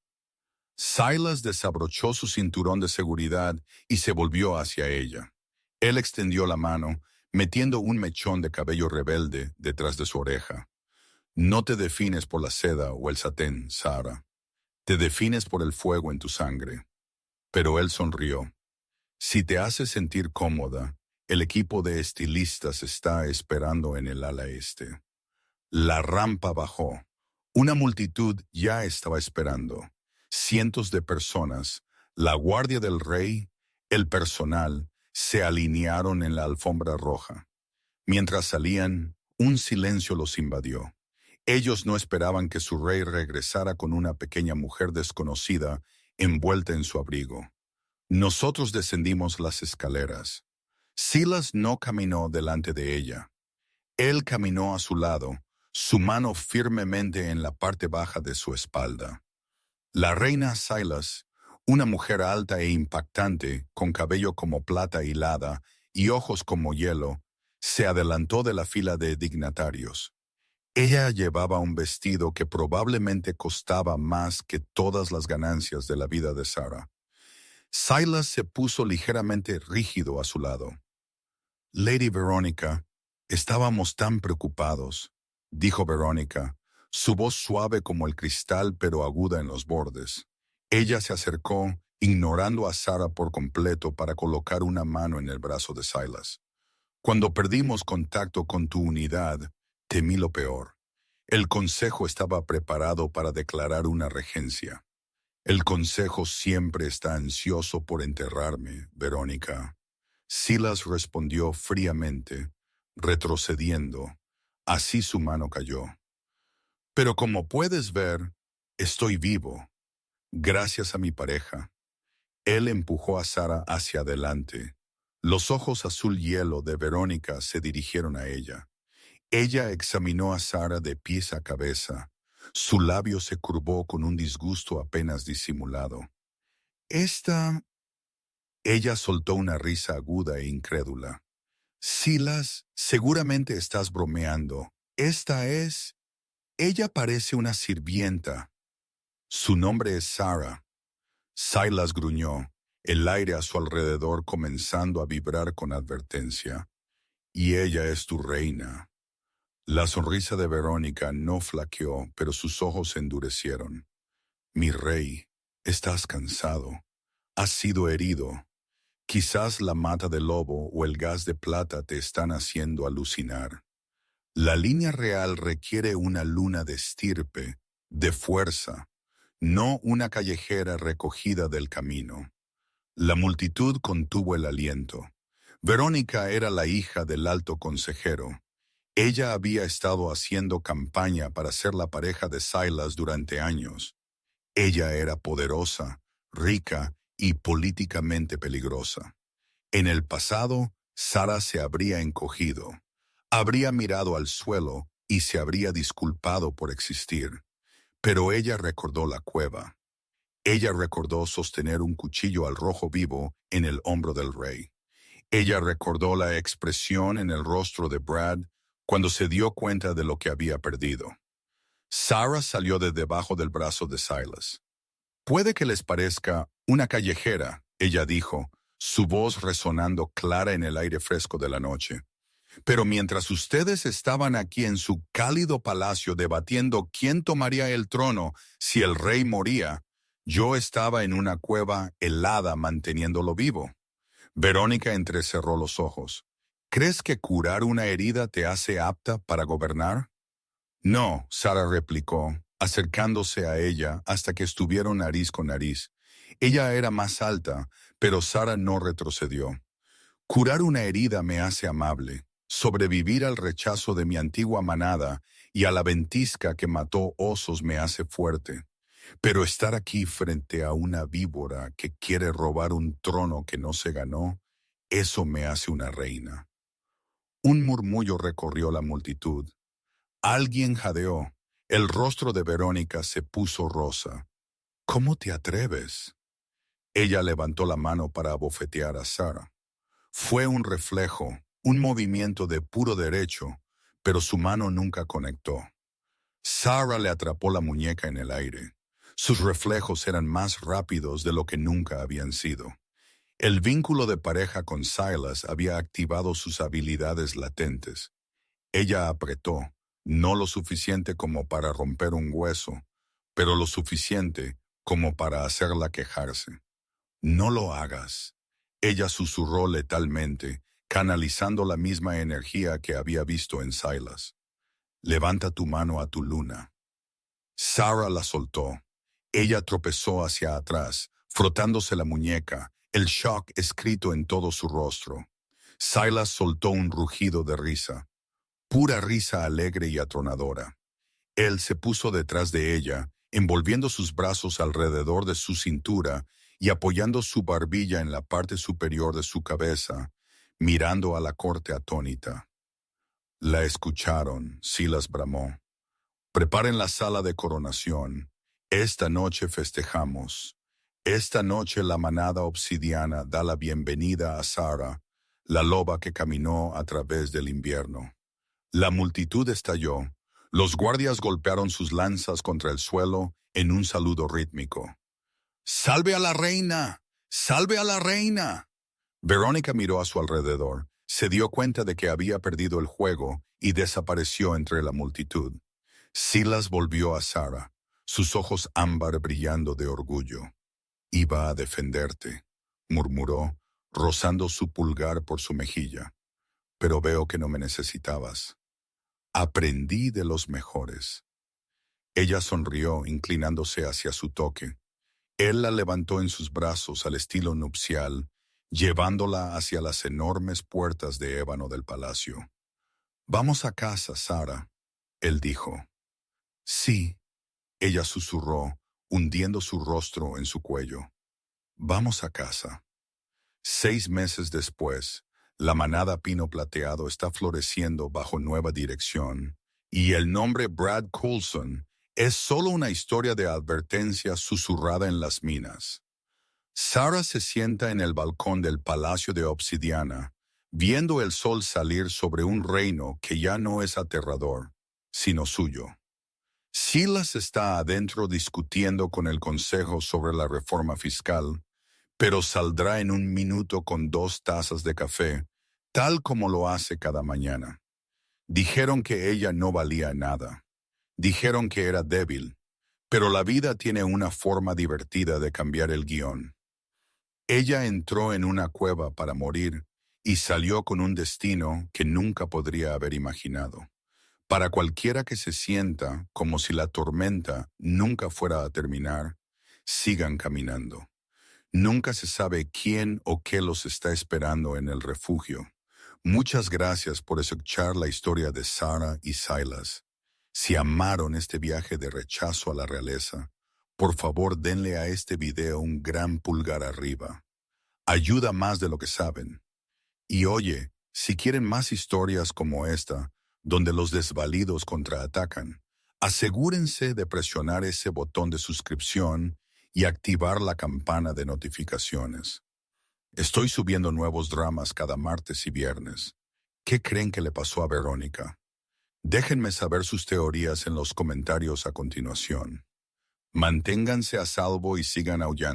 Silas desabrochó su cinturón de seguridad y se volvió hacia ella. Él extendió la mano, metiendo un mechón de cabello rebelde detrás de su oreja. «No te defines por la seda o el satén, Sarah. Te defines por el fuego en tu sangre». Pero él sonrió. «Si te hace sentir cómoda, el equipo de estilistas está esperando en el ala este». La rampa bajó. Una multitud ya estaba esperando. Cientos de personas, la guardia del rey, el personal, se alinearon en la alfombra roja. Mientras salían, un silencio los invadió. Ellos no esperaban que su rey regresara con una pequeña mujer desconocida envuelta en su abrigo. Nosotros descendimos las escaleras. Silas no caminó delante de ella. Él caminó a su lado, su mano firmemente en la parte baja de su espalda. La reina Silas, una mujer alta e impactante, con cabello como plata hilada y ojos como hielo, se adelantó de la fila de dignatarios. Ella llevaba un vestido que probablemente costaba más que todas las ganancias de la vida de Sarah. Silas se puso ligeramente rígido a su lado. Lady Verónica, estábamos tan preocupados, dijo Verónica, su voz suave como el cristal pero aguda en los bordes. Ella se acercó, ignorando a Sarah por completo para colocar una mano en el brazo de Silas. Cuando perdimos contacto con tu unidad, temí lo peor. El consejo estaba preparado para declarar una regencia. El consejo siempre está ansioso por enterrarme, Verónica. Silas respondió fríamente, retrocediendo. Así su mano cayó. Pero como puedes ver, estoy vivo, gracias a mi pareja. Él empujó a Sara hacia adelante. Los ojos azul hielo de Verónica se dirigieron a ella. Ella examinó a Sara de pies a cabeza. Su labio se curvó con un disgusto apenas disimulado. Esta... Ella soltó una risa aguda e incrédula. Silas, seguramente estás bromeando. Esta es... Ella parece una sirvienta. Su nombre es Sarah. Silas gruñó, el aire a su alrededor comenzando a vibrar con advertencia. Y ella es tu reina. La sonrisa de Verónica no flaqueó, pero sus ojos se endurecieron. Mi rey, estás cansado. Has sido herido. Quizás la mata de lobo o el gas de plata te están haciendo alucinar. La línea real requiere una luna de estirpe, de fuerza, no una callejera recogida del camino. La multitud contuvo el aliento. Verónica era la hija del alto consejero. Ella había estado haciendo campaña para ser la pareja de Silas durante años. Ella era poderosa, rica y políticamente peligrosa. En el pasado, Sara se habría encogido, habría mirado al suelo y se habría disculpado por existir. Pero ella recordó la cueva. Ella recordó sostener un cuchillo al rojo vivo en el hombro del rey. Ella recordó la expresión en el rostro de Brad cuando se dio cuenta de lo que había perdido. Sarah salió de debajo del brazo de Silas. Puede que les parezca una callejera, ella dijo, su voz resonando clara en el aire fresco de la noche. Pero mientras ustedes estaban aquí en su cálido palacio debatiendo quién tomaría el trono si el rey moría, yo estaba en una cueva helada manteniéndolo vivo. Verónica entrecerró los ojos. ¿Crees que curar una herida te hace apta para gobernar? No, Sara replicó, acercándose a ella hasta que estuvieron nariz con nariz. Ella era más alta, pero Sara no retrocedió. Curar una herida me hace amable. Sobrevivir al rechazo de mi antigua manada y a la ventisca que mató osos me hace fuerte. Pero estar aquí frente a una víbora que quiere robar un trono que no se ganó, eso me hace una reina. Un murmullo recorrió la multitud. Alguien jadeó. El rostro de Verónica se puso rosa. ¿Cómo te atreves? Ella levantó la mano para abofetear a Sara. Fue un reflejo, un movimiento de puro derecho, pero su mano nunca conectó. Sara le atrapó la muñeca en el aire. Sus reflejos eran más rápidos de lo que nunca habían sido. El vínculo de pareja con Silas había activado sus habilidades latentes. Ella apretó, no lo suficiente como para romper un hueso, pero lo suficiente como para hacerla quejarse. No lo hagas. Ella susurró letalmente, canalizando la misma energía que había visto en Silas. Levanta tu mano a tu luna. Sarah la soltó. Ella tropezó hacia atrás, frotándose la muñeca, el shock escrito en todo su rostro. Silas soltó un rugido de risa, pura risa alegre y atronadora. Él se puso detrás de ella, envolviendo sus brazos alrededor de su cintura y apoyando su barbilla en la parte superior de su cabeza, mirando a la corte atónita. La escucharon, Silas bramó. Preparen la sala de coronación. Esta noche festejamos. Esta noche la manada obsidiana da la bienvenida a Sara, la loba que caminó a través del invierno. La multitud estalló. Los guardias golpearon sus lanzas contra el suelo en un saludo rítmico. ¡Salve a la reina! ¡Salve a la reina! Verónica miró a su alrededor, se dio cuenta de que había perdido el juego y desapareció entre la multitud. Silas volvió a Sara, sus ojos ámbar brillando de orgullo. Iba a defenderte, murmuró, rozando su pulgar por su mejilla. Pero veo que no me necesitabas. Aprendí de los mejores. Ella sonrió, inclinándose hacia su toque. Él la levantó en sus brazos al estilo nupcial, llevándola hacia las enormes puertas de ébano del palacio. «Vamos a casa, Sara», él dijo. «Sí», ella susurró, hundiendo su rostro en su cuello. «Vamos a casa». 6 meses después, la manada Pino Plateado está floreciendo bajo nueva dirección, y el nombre Brad Coulson es solo una historia de advertencia susurrada en las minas. Sara se sienta en el balcón del Palacio de Obsidiana, viendo el sol salir sobre un reino que ya no es aterrador, sino suyo. Silas está adentro discutiendo con el Consejo sobre la reforma fiscal, pero saldrá en un minuto con 2 tazas de café, tal como lo hace cada mañana. Dijeron que ella no valía nada. Dijeron que era débil, pero la vida tiene una forma divertida de cambiar el guión. Ella entró en una cueva para morir y salió con un destino que nunca podría haber imaginado. Para cualquiera que se sienta como si la tormenta nunca fuera a terminar, sigan caminando. Nunca se sabe quién o qué los está esperando en el refugio. Muchas gracias por escuchar la historia de Sara y Silas. Si amaron este viaje de rechazo a la realeza, por favor denle a este video un gran pulgar arriba. Ayuda más de lo que saben. Y oye, si quieren más historias como esta, donde los desvalidos contraatacan, asegúrense de presionar ese botón de suscripción y activar la campana de notificaciones. Estoy subiendo nuevos dramas cada martes y viernes. ¿Qué creen que le pasó a Verónica? Déjenme saber sus teorías en los comentarios a continuación. Manténganse a salvo y sigan aullando.